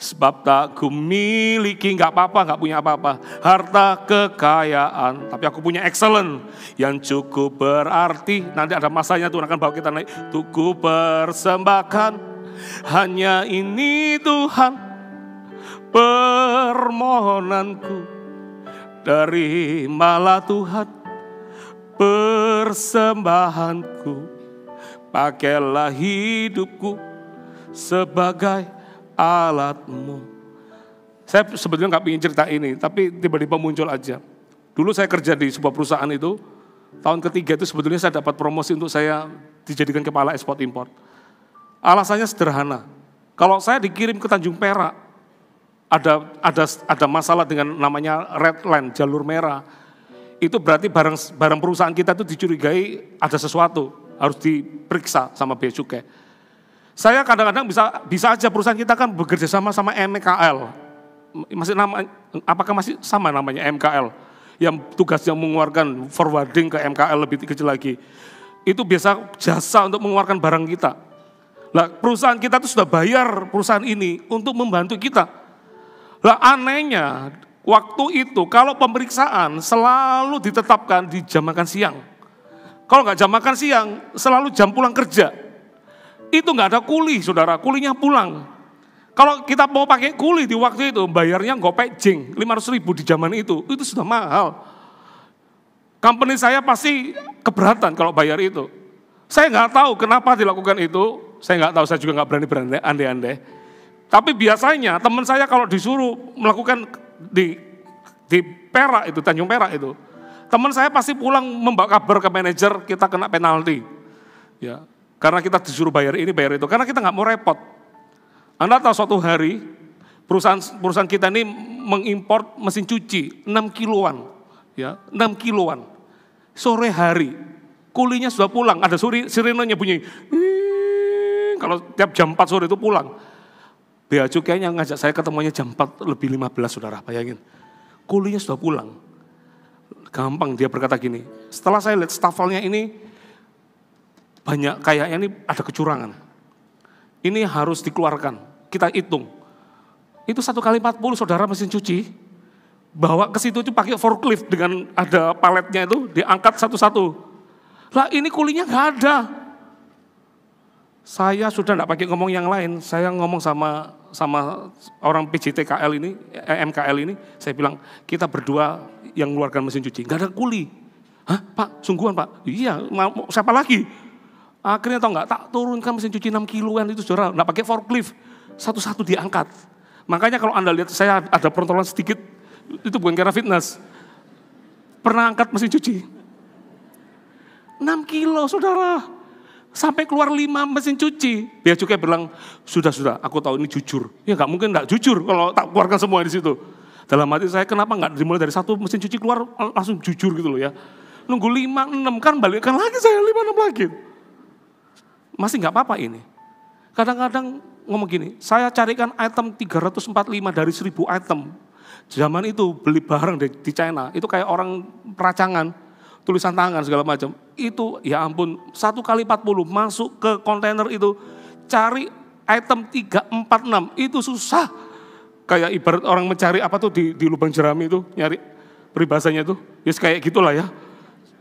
Sebab tak ku miliki, gak apa-apa, gak punya apa-apa. Harta kekayaan, tapi aku punya excellent yang cukup berarti. Nanti ada masanya Tuhan akan bawa kita naik. Untuk ku persembahkan, hanya ini Tuhan permohonanku. Terimalah Tuhan persembahanku. Pakailah hidupku sebagai alatmu. Saya sebetulnya gak ingin cerita ini, tapi tiba-tiba muncul aja. Dulu saya kerja di sebuah perusahaan itu, tahun ketiga itu sebetulnya saya dapat promosi untuk saya dijadikan kepala ekspor impor. Alasannya sederhana, kalau saya dikirim ke Tanjung Perak, ada masalah dengan namanya red line, jalur merah. Itu berarti barang perusahaan kita itu dicurigai ada sesuatu, harus diperiksa sama bea cukai. Saya kadang-kadang bisa aja perusahaan kita kan bekerja sama MKL. Apakah masih sama namanya MKL? Yang tugasnya mengeluarkan forwarding ke MKL lebih kecil lagi. Itu biasa jasa untuk mengeluarkan barang kita. Lah perusahaan kita itu sudah bayar perusahaan ini untuk membantu kita. Lah anehnya waktu itu kalau pemeriksaan selalu ditetapkan di jam makan siang. Kalau nggak jam makan siang selalu jam pulang kerja. Itu nggak ada kuli, saudara, kulinya pulang. Kalau kita mau pakai kuli di waktu itu, bayarnya gopek jeng, 500.000 di zaman itu sudah mahal. Company saya pasti keberatan kalau bayar itu. Saya nggak tahu kenapa dilakukan itu, saya nggak tahu, saya juga nggak berani berandai-andai. Tapi biasanya teman saya kalau disuruh melakukan di Perak itu, Tanjung Perak itu, teman saya pasti pulang membawa kabar ke manajer, kita kena penalti. Ya. Karena kita disuruh bayar ini, bayar itu. Karena kita nggak mau repot. Anda tahu suatu hari, perusahaan kita ini mengimpor mesin cuci 6 kiloan. Ya, 6 kiloan. Sore hari, kulinya sudah pulang. Ada sirenenya bunyi. Kalau tiap jam 4 sore itu pulang. Bea cukainya ngajak saya ketemunya jam 4 lebih 15, saudara. Bayangin. Kulinya sudah pulang. Gampang dia berkata gini. Setelah saya lihat stafelnya ini, banyak kayaknya ini ada kecurangan. Ini harus dikeluarkan. Kita hitung. Itu 1 kali 40 saudara mesin cuci. Bawa ke situ itu pakai forklift dengan ada paletnya itu diangkat satu-satu. Lah ini kulinya nggak ada. Saya sudah enggak pakai ngomong yang lain. Saya ngomong sama orang PJTKL ini, MKL ini. Saya bilang kita berdua yang mengeluarkan mesin cuci. Nggak ada kuli. Hah Pak, sungguhan Pak? Iya, mau siapa lagi? Akhirnya tau nggak, tak turunkan mesin cuci 6 kiloan itu saudara, nggak pakai forklift, satu-satu diangkat. Makanya kalau Anda lihat saya ada penontolan sedikit, itu bukan karena fitness. Pernah angkat mesin cuci. 6 kilo saudara, sampai keluar 5 mesin cuci. Bea Cukai bilang, sudah, aku tahu ini jujur. Ya nggak mungkin nggak jujur kalau tak keluarkan semua di situ. Dalam hati saya, kenapa nggak dimulai dari 1 mesin cuci keluar langsung jujur gitu loh ya. Nunggu 5, 6 kan balikkan lagi saya 5, 6 lagi. Masih nggak apa-apa ini. Kadang-kadang ngomong gini, saya carikan item 345 dari 1000 item. Zaman itu beli barang di China, itu kayak orang peracangan, tulisan tangan segala macam. Itu ya ampun, 1 kali 40 masuk ke kontainer itu, cari item 346, itu susah. Kayak ibarat orang mencari apa tuh di lubang jerami itu, nyari peribahasanya itu, ya kayak gitulah ya.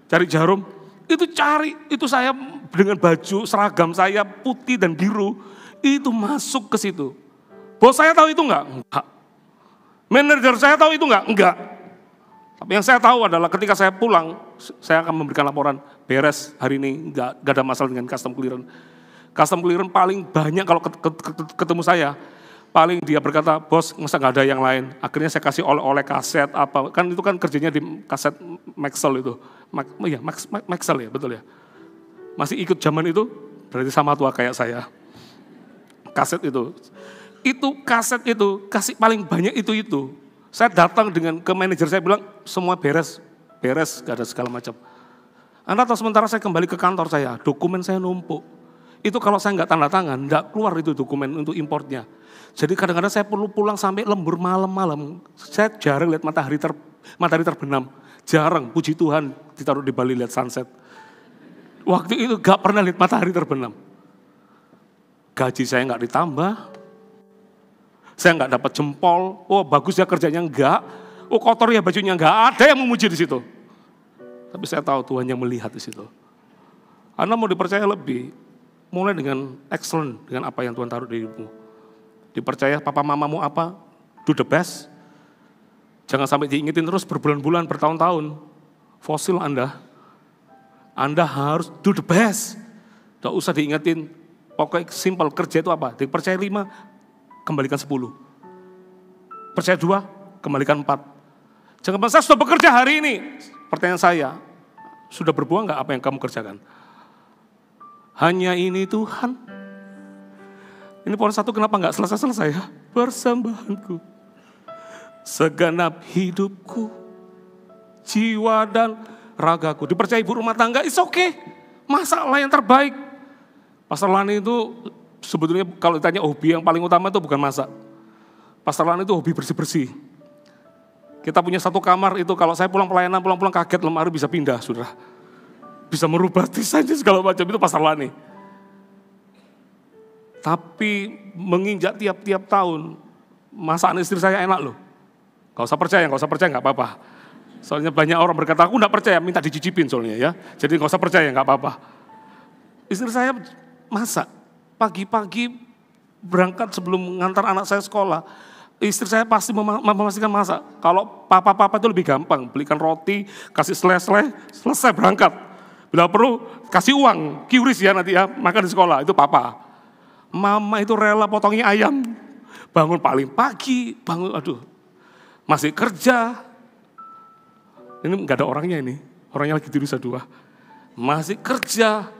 Cari jarum, itu cari, itu saya dengan baju seragam saya putih dan biru, itu masuk ke situ. Bos saya tahu itu enggak? Enggak. Manajer saya tahu itu enggak? Enggak. Tapi yang saya tahu adalah ketika saya pulang, saya akan memberikan laporan, beres hari ini, enggak ada masalah dengan custom clearance. Custom clearance paling banyak kalau ketemu saya, paling dia berkata, bos masa nggak ada yang lain. Akhirnya saya kasih oleh-oleh kaset apa, kan itu kan kerjanya di kaset Maxell itu. Iya Maxell ya, betul ya. Masih ikut zaman itu, berarti sama tua kayak saya. Kaset itu kaset itu kasih paling banyak itu. Saya datang dengan ke manajer saya bilang semua beres, gak ada segala macam. Anda tahu sementara saya kembali ke kantor saya, dokumen saya numpuk. Itu kalau saya nggak tanda tangan, nggak keluar itu dokumen untuk importnya. Jadi kadang-kadang saya perlu pulang sampai lembur malam-malam. Saya jarang lihat matahari terbenam. Jarang, puji Tuhan ditaruh di Bali lihat sunset. Waktu itu gak pernah lihat matahari terbenam. Gaji saya nggak ditambah. Saya nggak dapat jempol. Oh bagus ya kerjanya enggak. Oh kotor ya bajunya enggak. Ada yang memuji di situ. Tapi saya tahu Tuhan yang melihat di situ. Anda mau dipercaya lebih, mulai dengan excellent dengan apa yang Tuhan taruh di hidupmu. Dipercaya papa mamamu apa, do the best. Jangan sampai diingetin terus berbulan-bulan, bertahun-tahun. Fosil Anda harus do the best. Tidak usah diingetin, pokoknya simple, kerja itu apa? Dipercaya 5, kembalikan 10. Percaya 2, kembalikan 4. Jangan bilang, saya sudah bekerja hari ini. Pertanyaan saya, sudah berbuah enggak apa yang kamu kerjakan? Hanya ini Tuhan. Ini poin 1 kenapa enggak selesai-selesai ya? Persembahanku, segenap hidupku, jiwa dan ragaku. Dipercaya ibu rumah tangga, it's okay. Masalah yang terbaik. Pastor Lani itu sebetulnya kalau ditanya hobi yang paling utama itu bukan masak. Pastor Lani itu hobi bersih-bersih. Kita punya 1 kamar itu kalau saya pulang pelayanan, pulang kaget lemari bisa pindah, saudara. Bisa merubah desainnya segala macam, itu Pastor Lani. Tapi menginjak tiap-tiap tahun, masakan istri saya enak loh. Gak usah percaya gak apa-apa. Soalnya banyak orang berkata, aku gak percaya, minta dicicipin soalnya ya. Jadi gak usah percaya, gak apa-apa. Istri saya masak, pagi-pagi berangkat sebelum ngantar anak saya sekolah. Istri saya pasti memastikan masak. Kalau papa-papa itu lebih gampang, belikan roti, kasih selesai berangkat. Bila perlu, kasih uang, QRIS ya nanti ya, makan di sekolah, itu papa. Mama itu rela potongnya ayam, bangun paling pagi, masih kerja. Ini nggak ada orangnya ini, orangnya lagi tidur 2. Masih kerja,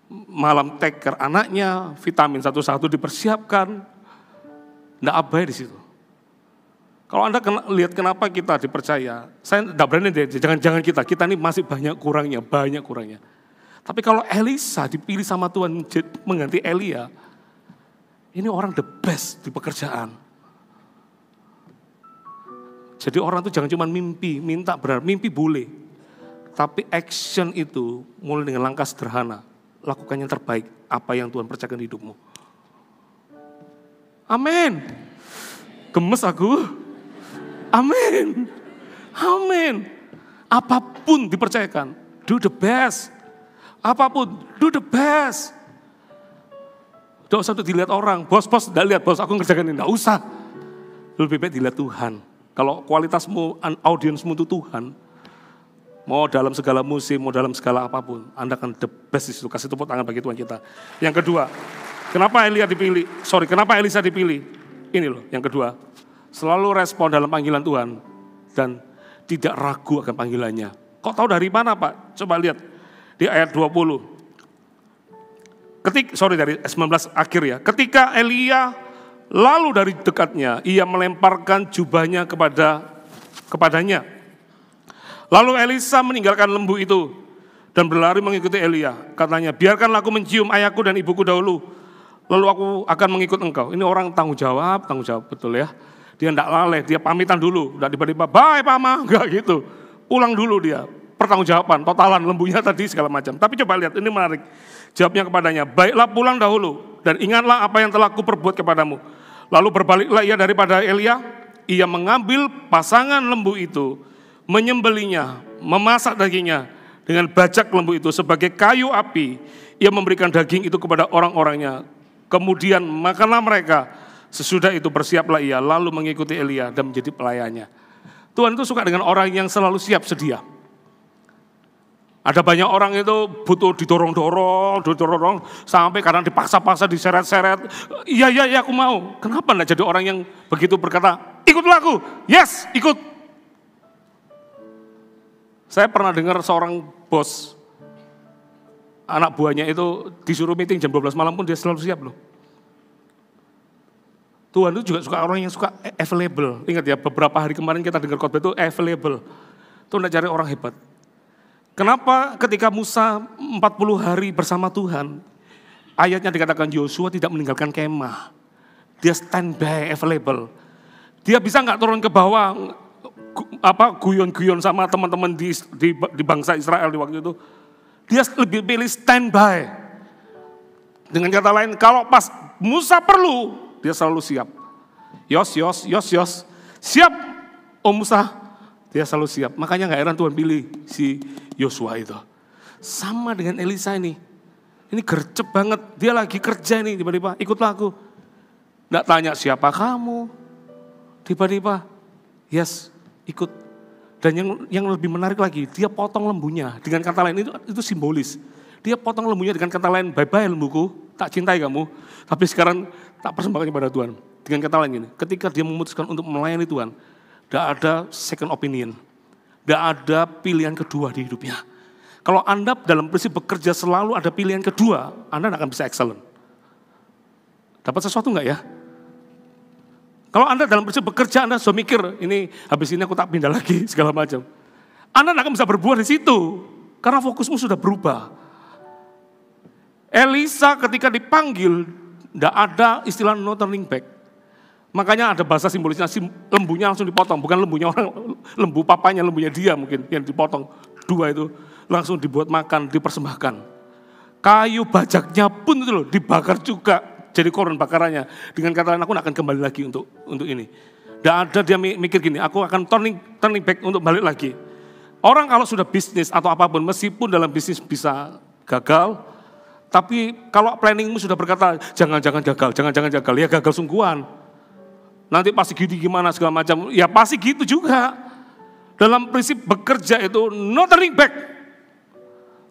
malam take care anaknya, vitamin satu-satu dipersiapkan, nggak abai di situ. Kalau Anda lihat kenapa kita dipercaya, saya nggak berani deh, jangan kita ini masih banyak kurangnya. Tapi kalau Elisa dipilih sama Tuhan mengganti Elia, ini orang the best di pekerjaan. Jadi orang itu jangan cuma mimpi, minta benar, mimpi boleh. Tapi action itu mulai dengan langkah sederhana. Lakukan yang terbaik, apa yang Tuhan percayakan di hidupmu. Amin. Gemes aku. Amin. Apapun dipercayakan, do the best. Apapun, do the best. Tidak usah dilihat orang, bos, tidak lihat bos, aku ngerjakan ini, tidak usah. Lebih baik dilihat Tuhan. Kalau kualitasmu, audiensmu itu Tuhan, Mau dalam segala musim, mau dalam segala apapun, Anda akan the best di situ. Kasih tepuk tangan bagi Tuhan kita. Yang kedua, kenapa Elisa dipilih? Ini loh, yang kedua. Selalu respon dalam panggilan Tuhan dan tidak ragu akan panggilannya. Kok tahu dari mana, Pak? Coba lihat di ayat 20. Dari 19 akhir ya. Ketika Elia lalu dari dekatnya, ia melemparkan jubahnya kepadanya. Lalu Elisa meninggalkan lembu itu dan berlari mengikuti Elia. Katanya, biarkanlah aku mencium ayahku dan ibuku dahulu, lalu aku akan mengikut engkau. Ini orang tanggung jawab betul ya. Dia tidak laleh, dia pamitan dulu. Tidak tiba-tiba, bye Pama, enggak gitu. Pulang dulu dia, pertanggungjawaban, totalan lembunya tadi segala macam. Tapi coba lihat, ini menarik. Jawabnya kepadanya, baiklah pulang dahulu dan ingatlah apa yang telah kuperbuat kepadamu. Lalu berbaliklah ia daripada Elia, ia mengambil pasangan lembu itu, menyembelinya, memasak dagingnya dengan bajak lembu itu sebagai kayu api. Ia memberikan daging itu kepada orang-orangnya. Kemudian makanlah mereka. Sesudah itu bersiaplah ia lalu mengikuti Elia dan menjadi pelayannya. Tuhan itu suka dengan orang yang selalu siap sedia. Ada banyak orang itu butuh didorong, sampai kadang dipaksa-paksa, diseret-seret. Iya aku mau. Kenapa enggak jadi orang yang begitu berkata, ikutlah aku, yes ikut. Saya pernah dengar seorang bos, anak buahnya itu disuruh meeting jam 12 malam pun dia selalu siap loh. Tuhan itu juga suka orang yang suka available. Ingat ya, beberapa hari kemarin kita dengar khotbah itu available. Itu tidak cari orang hebat. Kenapa ketika Musa 40 hari bersama Tuhan, ayatnya dikatakan Yosua tidak meninggalkan kemah. Dia standby, available. Dia bisa nggak turun ke bawah, guyon-guyon sama teman-teman di bangsa Israel di waktu itu. Dia lebih pilih standby. Dengan kata lain, kalau pas Musa perlu, dia selalu siap. Yos. Siap, Musa. Dia selalu siap. Makanya gak heran Tuhan pilih si Yosua itu. Sama dengan Elisa ini. Ini gercep banget. Dia lagi kerja ini, tiba-tiba ikutlah aku. Gak tanya siapa kamu. Tiba-tiba, yes, ikut. Dan yang lebih menarik lagi, dia potong lembunya. Dengan kata lain itu simbolis. Dia potong lembunya dengan kata lain, bye-bye lembuku, tak cintai kamu. Tapi sekarang tak persembahkan kepada Tuhan. Dengan kata lain ini, ketika dia memutuskan untuk melayani Tuhan, tidak ada second opinion. Tidak ada pilihan kedua di hidupnya. Kalau Anda dalam prinsip bekerja selalu ada pilihan kedua, Anda tidak akan bisa excellent. Dapat sesuatu enggak ya? Kalau Anda dalam prinsip bekerja, Anda sudah mikir, ini habis ini aku tak pindah lagi, segala macam. Anda tidak akan bisa berbuat di situ, karena fokusmu sudah berubah. Elisa ketika dipanggil, tidak ada istilah no turning back. Makanya ada bahasa simbolisnya, lembunya langsung dipotong. Bukan lembunya orang, lembu papanya, lembunya dia mungkin yang dipotong. Dua itu langsung dibuat makan, dipersembahkan. Kayu bajaknya pun itu loh, dibakar juga jadi korban bakarannya. Dengan kata lain, aku akan kembali lagi untuk ini. Tidak ada dia mikir gini, aku akan turning back untuk balik lagi. Orang kalau sudah bisnis atau apapun, meskipun dalam bisnis bisa gagal, tapi kalau planningmu sudah berkata, jangan gagal, ya gagal sungguhan. Nanti pasti gimana segala macam, ya pasti gitu juga. Dalam prinsip bekerja itu, no turning back.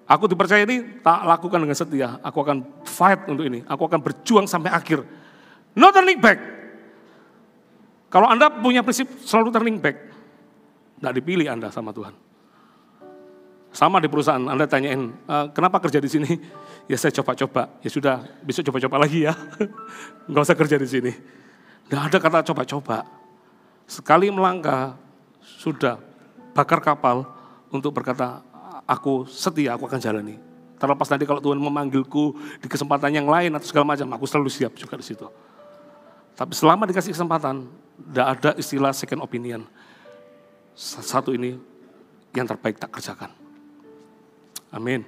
Aku dipercaya ini, tak lakukan dengan setia. Aku akan fight untuk ini, aku akan berjuang sampai akhir. No turning back. Kalau Anda punya prinsip selalu turning back, tidak dipilih Anda sama Tuhan. Sama di perusahaan, Anda tanyain, kenapa kerja di sini? Ya saya coba-coba, ya sudah besok coba-coba lagi ya. Enggak usah kerja di sini. Tidak ada kata coba-coba. Sekali melangkah, sudah bakar kapal untuk berkata, aku setia, aku akan jalani. Terlepas nanti kalau Tuhan memanggilku di kesempatan yang lain atau segala macam, aku selalu siap juga di situ. Tapi selama dikasih kesempatan, tidak ada istilah second opinion. Satu ini yang terbaik tak kerjakan. Amin.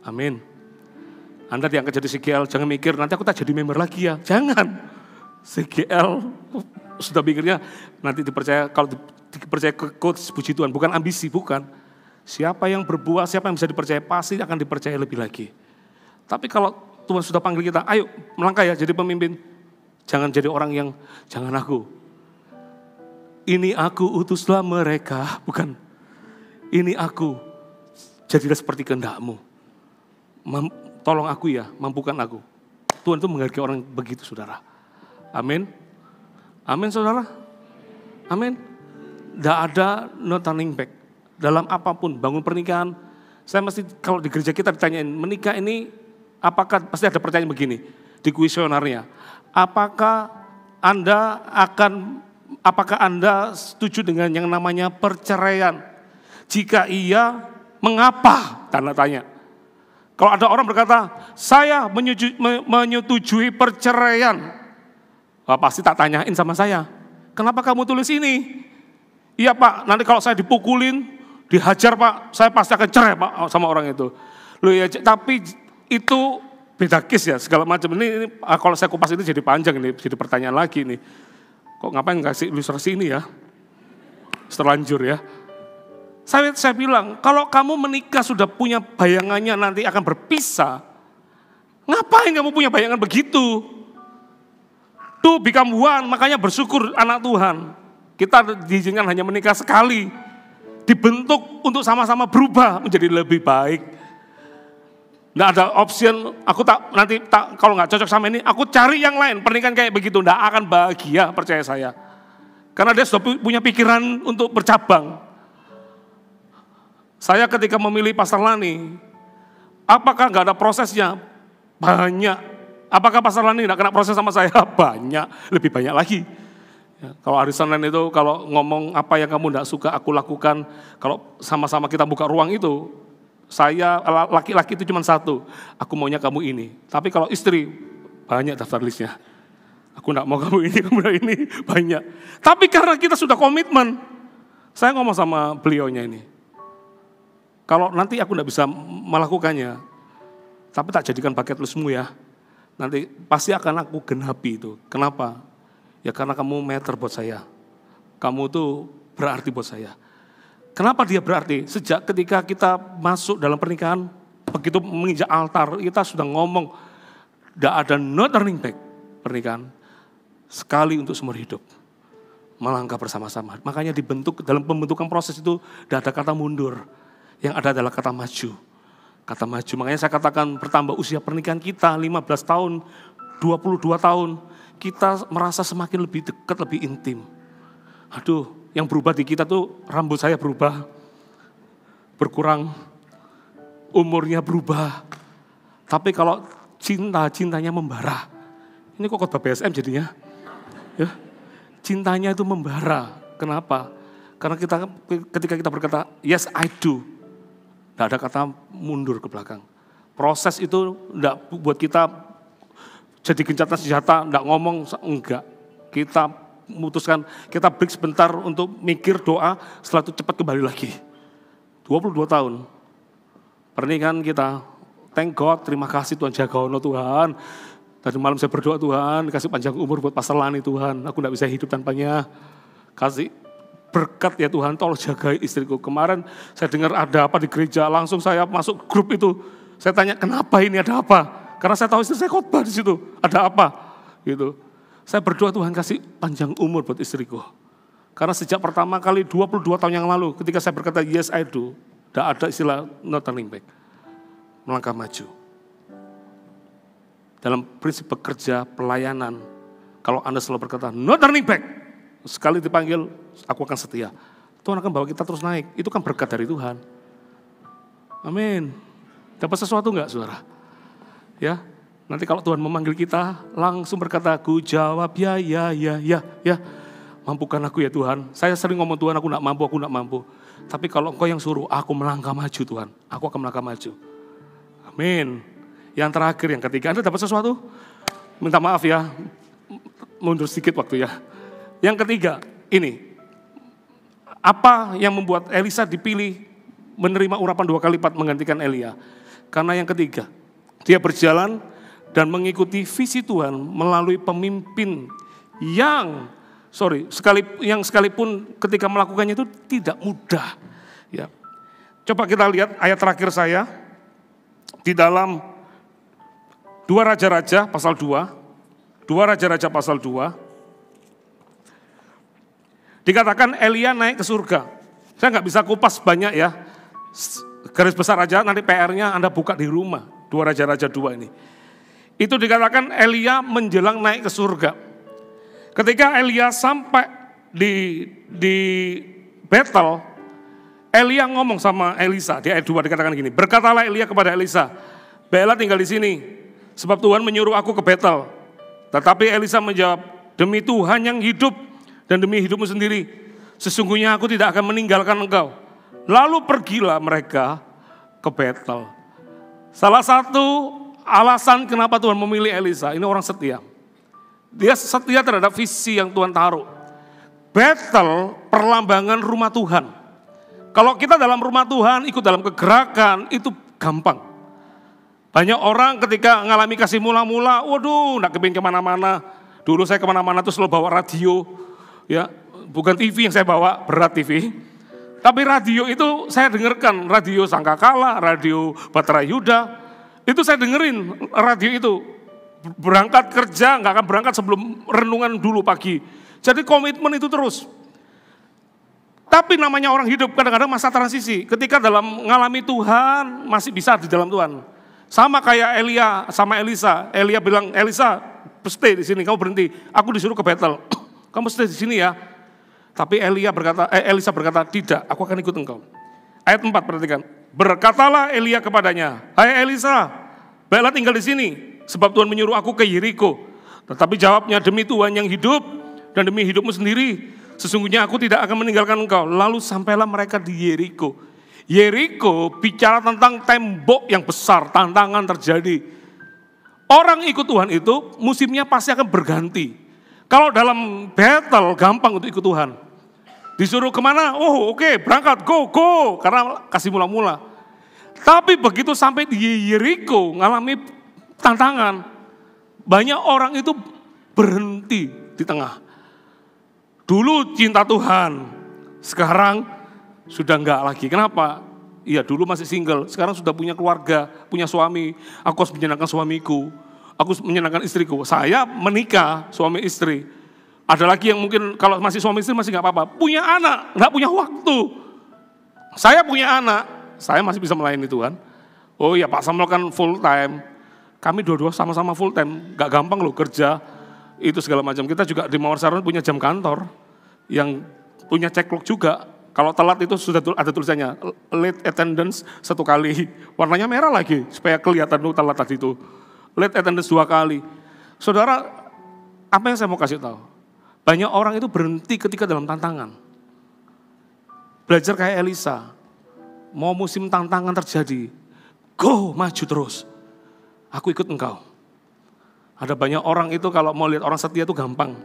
Amin. Anda diangkat jadi CGL, jangan mikir nanti aku tak jadi member lagi ya. Jangan. CGL sudah pikirnya nanti dipercaya, kalau dipercaya ke coach, puji Tuhan, bukan ambisi, bukan. Siapa yang berbuah, siapa yang bisa dipercaya, pasti akan dipercaya lebih lagi. Tapi kalau Tuhan sudah panggil kita, ayo melangkah ya jadi pemimpin. Jangan jadi orang yang, jangan aku. Ini aku utuslah mereka, bukan. ini aku, jadilah seperti kehendak-mu. Tolong aku ya, mampukan aku. Tuhan itu menghargai orang begitu, saudara. Amin. Amin, saudara. Amin. Tidak ada no turning back. Dalam apapun, bangun pernikahan. Saya mesti, kalau di gereja kita ditanyain, menikah ini, apakah, pasti ada pertanyaan begini, di kuesionernya. Apakah Anda setuju dengan yang namanya perceraian? Jika iya, mengapa? Tanda tanya. Kalau ada orang berkata, saya menyetujui perceraian. Pasti tak tanyain sama saya, kenapa kamu tulis ini? Iya Pak, nanti kalau saya dipukulin, dihajar Pak, saya pasti akan cerai Pak sama orang itu. Loh ya, tapi itu beda case ya, segala macam. Ini kalau saya kupas ini jadi panjang ini, jadi pertanyaan lagi nih. Kok ngapain kasih ilustrasi ini ya? Terlanjur ya. Saya bilang, kalau kamu menikah sudah punya bayangannya nanti akan berpisah, ngapain kamu punya bayangan begitu? To become one, makanya bersyukur anak Tuhan. Kita diizinkan hanya menikah sekali. Dibentuk untuk sama-sama berubah menjadi lebih baik. Nggak ada option, kalau nggak cocok sama ini, aku cari yang lain. Pernikahan kayak begitu, nggak akan bahagia, percaya saya. Karena dia sudah punya pikiran untuk bercabang. Saya ketika memilih Pastor Lani, apakah nggak ada prosesnya? Banyak. Apakah Pastor Lani nggak kena proses sama saya? Banyak, lebih banyak lagi. Ya, kalau hari Senin itu kalau ngomong apa yang kamu tidak suka aku lakukan, kalau sama-sama kita buka ruang itu, saya laki-laki itu cuma satu, aku maunya kamu ini. Tapi kalau istri, banyak daftar listnya. Aku tidak mau kamu ini, banyak. Tapi karena kita sudah komitmen, saya ngomong sama beliaunya ini, kalau nanti aku tidak bisa melakukannya, tapi tak jadikan bucket listmu ya, nanti pasti akan aku genapi itu. Kenapa? Ya karena kamu meter buat saya. Kamu tuh berarti buat saya. Kenapa dia berarti? Sejak ketika kita masuk dalam pernikahan, begitu menginjak altar, kita sudah ngomong, tidak ada no turning back pernikahan. Sekali untuk seumur hidup. Melangkah bersama-sama. Makanya dibentuk, dalam pembentukan proses itu tidak ada kata mundur. Yang ada adalah kata maju. Kata maju, makanya saya katakan bertambah usia pernikahan kita, 15 tahun, 22 tahun. Kita merasa semakin lebih dekat, lebih intim. Aduh, yang berubah di kita tuh rambut saya berubah, berkurang, umurnya berubah. Tapi kalau cintanya membara. Ini kok khotbah BSM jadinya? Ya, cintanya itu membara. Kenapa? Karena ketika kita berkata, yes I do. Tidak ada kata mundur ke belakang. Proses itu tidak buat kita jadi gencatan senjata, enggak ngomong, enggak. Kita memutuskan, kita break sebentar untuk mikir doa, setelah itu cepat kembali lagi. 22 tahun, pernikahan kita, thank God, terima kasih Tuhan, jaga ono Tuhan. Tadi malam saya berdoa Tuhan, kasih panjang umur buat Pastor Lani Tuhan, aku enggak bisa hidup tanpanya. Kasih berkat ya Tuhan, tolong jaga istriku. Kemarin saya dengar ada apa di gereja, langsung saya masuk grup itu. Saya tanya, kenapa ini, ada apa? Karena saya tahu istri saya khotbah di situ, ada apa? Gitu. Saya berdoa Tuhan kasih panjang umur buat istriku. Karena sejak pertama kali 22 tahun yang lalu, ketika saya berkata yes I do, tidak ada istilah no turning back. Melangkah maju. Dalam prinsip bekerja, pelayanan, kalau Anda selalu berkata no turning back, sekali dipanggil, aku akan setia. Tuhan akan bawa kita terus naik. Itu kan berkat dari Tuhan. Amin. Dapat sesuatu enggak, saudara? Ya, nanti kalau Tuhan memanggil kita, langsung berkata, aku jawab ya. Mampukan aku ya Tuhan. Saya sering ngomong Tuhan, aku enggak mampu. Tapi kalau Engkau yang suruh, aku melangkah maju Tuhan. Aku akan melangkah maju. Amin. Yang terakhir, yang ketiga, Anda dapat sesuatu? Minta maaf ya, mundur sedikit waktu ya. Yang ketiga, ini. Apa yang membuat Elisa dipilih menerima urapan 2 kali lipat menggantikan Elia? Karena yang ketiga, dia berjalan dan mengikuti visi Tuhan melalui pemimpin yang sekalipun ketika melakukannya itu tidak mudah. Ya. Coba kita lihat ayat terakhir saya di dalam 2 Raja-Raja pasal 2. 2 Raja-Raja pasal 2. Dikatakan Elia naik ke surga. Saya nggak bisa kupas banyak ya, garis besar aja nanti PR-nya Anda buka di rumah, 2 Raja-Raja 2 ini. Itu dikatakan Elia menjelang naik ke surga. Ketika Elia sampai di Betel, Elia ngomong sama Elisa, di ayat 2 dikatakan gini, berkatalah Elia kepada Elisa, baiklah tinggal di sini, sebab Tuhan menyuruh aku ke Betel. Tetapi Elisa menjawab, demi Tuhan yang hidup dan demi hidupmu sendiri, sesungguhnya aku tidak akan meninggalkan engkau. Lalu pergilah mereka ke Betel. Salah satu alasan kenapa Tuhan memilih Elisa, ini orang setia. Dia setia terhadap visi yang Tuhan taruh. Betel perlambangan rumah Tuhan. Kalau kita dalam rumah Tuhan, ikut dalam kegerakan, itu gampang. Banyak orang ketika mengalami kasih mula-mula, waduh, nggak kepingin kemana-mana. Dulu saya kemana-mana tuh selalu bawa radio, ya, bukan TV yang saya bawa, berat TV. Tapi radio itu saya dengarkan, radio Sangkakala, radio Batara Yuda, itu saya dengerin radio itu. Berangkat kerja, nggak akan berangkat sebelum renungan dulu pagi. Jadi komitmen itu terus. Tapi namanya orang hidup kadang-kadang masa transisi. Ketika dalam mengalami Tuhan, masih bisa di dalam Tuhan. Sama kayak Elia sama Elisa. Elia bilang, Elisa, stay di sini, kamu berhenti. Aku disuruh ke Betel. Kamu stay di sini ya. Tapi Elisa berkata, tidak, aku akan ikut engkau. Ayat 4 perhatikan. Berkatalah Elia kepadanya, hai Elisa, baiklah tinggal di sini, sebab Tuhan menyuruh aku ke Yeriko. Tetapi jawabnya, demi Tuhan yang hidup dan demi hidupmu sendiri, sesungguhnya aku tidak akan meninggalkan engkau. Lalu sampailah mereka di Yeriko. Yeriko bicara tentang tembok yang besar, tantangan terjadi. Orang ikut Tuhan itu musimnya pasti akan berganti. Kalau dalam battle gampang untuk ikut Tuhan. Disuruh kemana? Oh oke, berangkat, go. Karena kasih mula-mula. Tapi begitu sampai di Yeriko ngalami tantangan. Banyak orang itu berhenti di tengah. Dulu cinta Tuhan, sekarang sudah enggak lagi. Kenapa? Iya dulu masih single, sekarang sudah punya keluarga, punya suami. Aku harus menyenangkan suamiku, aku harus menyenangkan istriku. Saya menikah, suami istri. Ada lagi yang mungkin kalau masih suami istri masih enggak apa-apa. Punya anak, enggak punya waktu. Saya punya anak, saya masih bisa melayani Tuhan. Oh iya Pak Samuel kan full time. Kami dua-dua sama-sama full time, enggak gampang loh kerja. Itu segala macam. Kita juga di Mawar Saron punya jam kantor yang punya ceklik juga. Kalau telat itu sudah ada tulisannya late attendance 1 kali, warnanya merah lagi supaya kelihatan tuh telat tadi itu. Late attendance 2 kali. Saudara, apa yang saya mau kasih tahu? Banyak orang itu berhenti ketika dalam tantangan. Belajar kayak Elisa, mau musim tantangan terjadi, go maju terus. Aku ikut engkau. Ada banyak orang itu kalau mau lihat orang setia itu gampang.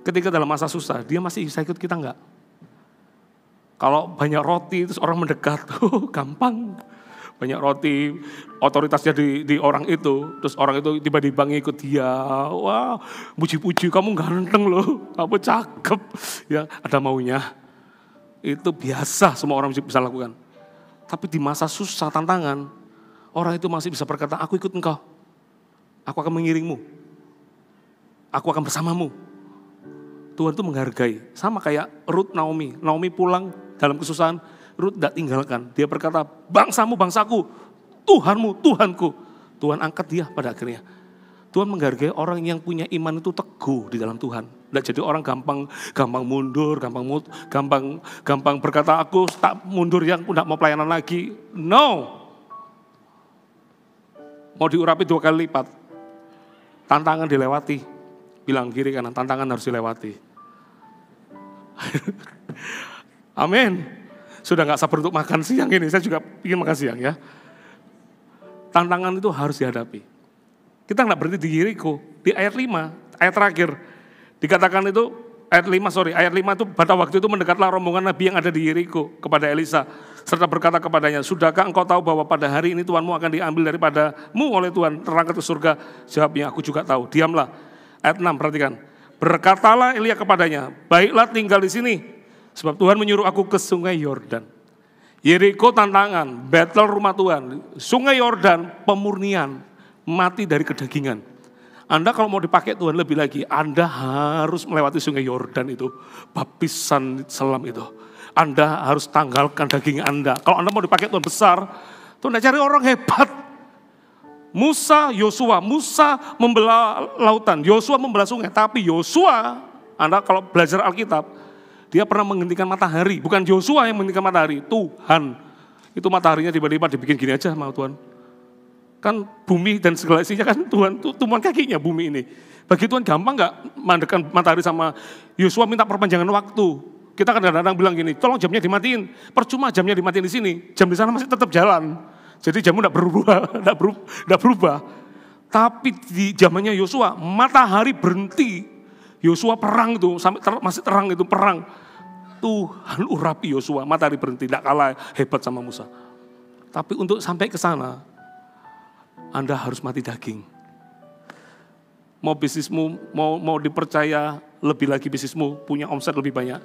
Ketika dalam masa susah, dia masih bisa ikut kita enggak? Kalau banyak roti, terus orang mendekat, gampang. Banyak roti, otoritasnya di orang itu, terus orang itu tiba-tiba ngikut dia. Wah, puji-puji, kamu ganteng loh, kamu cakep. Ya, ada maunya. Itu biasa semua orang bisa lakukan. Tapi di masa susah, tantangan, orang itu masih bisa berkata, aku ikut engkau. Aku akan mengiringmu. Aku akan bersamamu. Tuhan itu menghargai. Sama kayak Ruth Naomi. Naomi pulang dalam kesusahan, Ruth tidak tinggalkan. Dia berkata, bangsamu, bangsaku, Tuhanmu, Tuhanku. Tuhan angkat dia pada akhirnya. Tuhan menghargai orang yang punya iman itu teguh di dalam Tuhan. Tidak jadi orang gampang mundur, gampang berkata, aku tak mundur yang tidak mau pelayanan lagi. No. Mau diurapi 2 kali lipat. Tantangan dilewati. Bilang kiri kanan, tantangan harus dilewati. Amin. Sudah gak sabar untuk makan siang ini. Saya juga ingin makan siang ya. Tantangan itu harus dihadapi. Kita gak berhenti di Yeriko. Di ayat 5, ayat terakhir. Dikatakan itu, ayat 5 itu pada waktu itu mendekatlah rombongan Nabi yang ada di Yeriko kepada Elisa. Serta berkata kepadanya, sudahkah engkau tahu bahwa pada hari ini Tuhanmu akan diambil daripadamu oleh Tuhan, terangkat ke surga? Jawabnya, aku juga tahu. Diamlah. Ayat 6, perhatikan. Berkatalah Elia kepadanya, baiklah tinggal di sini, sebab Tuhan menyuruh aku ke sungai Yordan. Yeriko tantangan, battle rumah Tuhan. Sungai Yordan, pemurnian, mati dari kedagingan. Anda kalau mau dipakai Tuhan lebih lagi, Anda harus melewati sungai Yordan itu, baptisan selam itu. Anda harus tanggalkan daging Anda. Kalau Anda mau dipakai Tuhan besar, Tuhan tidak cari orang hebat. Musa membelah lautan, Yosua membelah sungai. Tapi Yosua, Anda kalau belajar Alkitab, dia pernah menghentikan matahari. Bukan Yosua yang menghentikan matahari, Tuhan. Itu mataharinya tiba-tiba dibikin gini aja sama Tuhan. Kan bumi dan segala isinya kan Tuhan, tumpuan kakinya bumi ini. Bagi Tuhan gampang nggak mandekan matahari sama Yosua minta perpanjangan waktu. Kita kadang-kadang bilang gini, tolong jamnya dimatiin. Percuma jamnya dimatiin di sini, jam di sana masih tetap jalan. Jadi jammu tidak berubah. Tapi di zamannya Yosua, matahari berhenti. Yosua perang itu, sampai masih terang itu perang. Tuhan urapi Yosua, matahari berhenti, tidak kalah hebat sama Musa. Tapi untuk sampai ke sana, Anda harus mati daging. Mau bisnismu, mau dipercaya lebih lagi bisnismu, punya omset lebih banyak.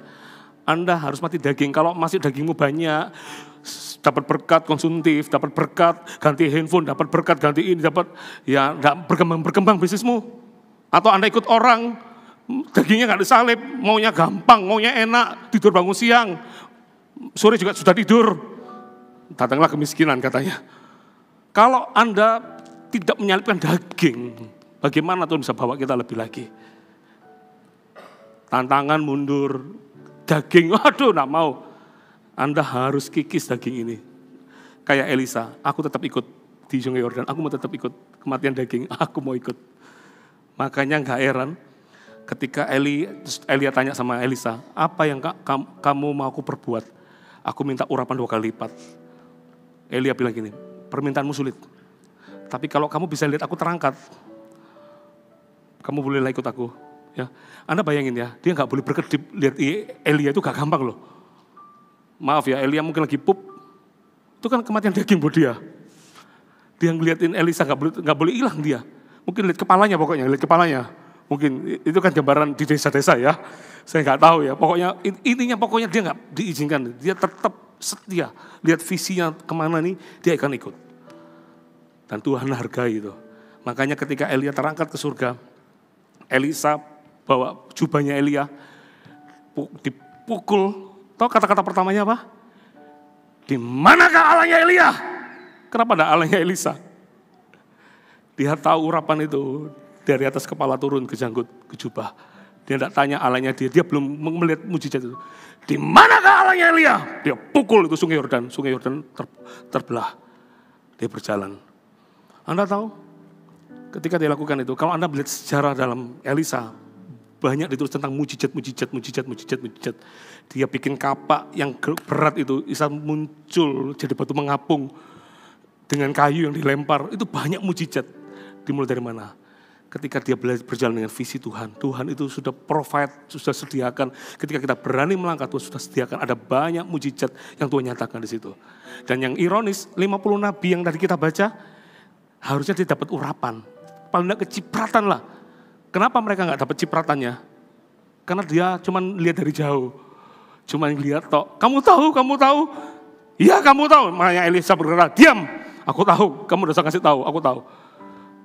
Anda harus mati daging. Kalau masih dagingmu banyak, dapat berkat konsumtif, dapat berkat ganti handphone, dapat berkat ganti ini, dapat ya enggak berkembang bisnismu. Atau Anda ikut orang, dagingnya enggak disalib, maunya gampang, maunya enak, tidur bangun siang, sore juga sudah tidur. Datanglah kemiskinan katanya. Kalau Anda tidak menyalipkan daging, bagaimana Tuhan bisa bawa kita lebih lagi? Tantangan mundur, daging, waduh enggak mau. Anda harus kikis daging ini. Kayak Elisa, aku tetap ikut di Sungai Yordan, aku mau tetap ikut kematian daging, aku mau ikut. Makanya enggak heran ketika Elia tanya sama Elisa, apa yang kamu mau aku perbuat? Aku minta urapan 2 kali lipat. Elia bilang gini, permintaanmu sulit. Tapi kalau kamu bisa lihat aku terangkat, kamu bolehlah ikut aku. Ya, Anda bayangin ya, dia nggak boleh berkedip, lihat Elia itu gak gampang loh. Maaf ya, Elia mungkin lagi pup, itu kan kematian daging buat dia. Dia ngeliatin Elisa nggak boleh hilang dia. Mungkin lihat kepalanya pokoknya, lihat kepalanya. Mungkin itu kan gambaran di desa-desa ya, saya nggak tahu ya. Pokoknya intinya pokoknya dia nggak diizinkan, dia tetap setia. Lihat visinya kemana nih, dia akan ikut. Dan Tuhan hargai itu. Makanya ketika Elia terangkat ke surga, Elisa bawa jubahnya Elia, dipukul. Tahu kata-kata pertamanya apa? Di manakah Allahnya Elia? Kenapa ada Allahnya Elisa? Dia tahu urapan itu dari atas kepala turun ke janggut, ke jubah. Dia tidak tanya Allahnya dia belum melihat mujizat itu. Di manakah Allahnya Elia? Dia pukul itu Sungai Yordan terbelah. Dia berjalan. Anda tahu? Ketika dia lakukan itu, kalau Anda melihat sejarah dalam Elisa, banyak ditulis tentang mujizat. Dia bikin kapak yang berat itu, bisa muncul jadi batu mengapung dengan kayu yang dilempar. Itu banyak mujizat. Dimulai dari mana? Ketika dia berjalan dengan visi Tuhan. Tuhan itu sudah provide, sudah sediakan. Ketika kita berani melangkah, Tuhan sudah sediakan. Ada banyak mujizat yang Tuhan nyatakan di situ. Dan yang ironis, 50 nabi yang tadi kita baca, harusnya dia dapat urapan. Paling tidak kecipratan lah. Kenapa mereka nggak dapat cipratannya? Karena dia cuma lihat dari jauh. Cuma lihat tok. Kamu tahu? Iya kamu tahu. Makanya Elisa berkata, diam. Aku tahu, kamu udah kasih tahu, aku tahu.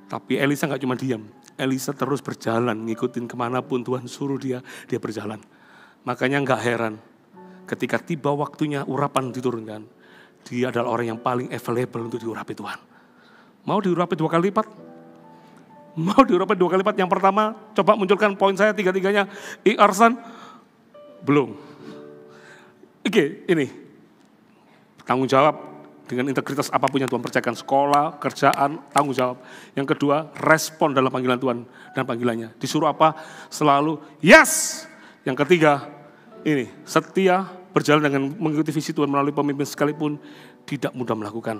Tapi Elisa nggak cuma diam. Elisa terus berjalan, ngikutin kemanapun Tuhan suruh dia berjalan. Makanya nggak heran. Ketika tiba waktunya urapan diturunkan. Dia adalah orang yang paling available untuk diurapi Tuhan. Mau diurapi 2 kali lipat? Mau diurapi 2 kali lipat. Yang pertama, coba munculkan poin saya 3-3-nya. Arsan, belum. Oke, ini. Tanggung jawab dengan integritas apapun yang Tuhan percayakan. Sekolah, kerjaan, tanggung jawab. Yang kedua, respon dalam panggilan Tuhan dan panggilannya. Disuruh apa? Selalu yes. Yang ketiga, ini. Setia, berjalan dengan mengikuti visi Tuhan melalui pemimpin sekalipun tidak mudah melakukan.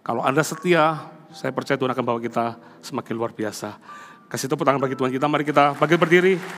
Kalau Anda setia, saya percaya Tuhan akan bawa kita semakin luar biasa. Kasih tepuk tangan bagi Tuhan kita, mari kita bangkit berdiri.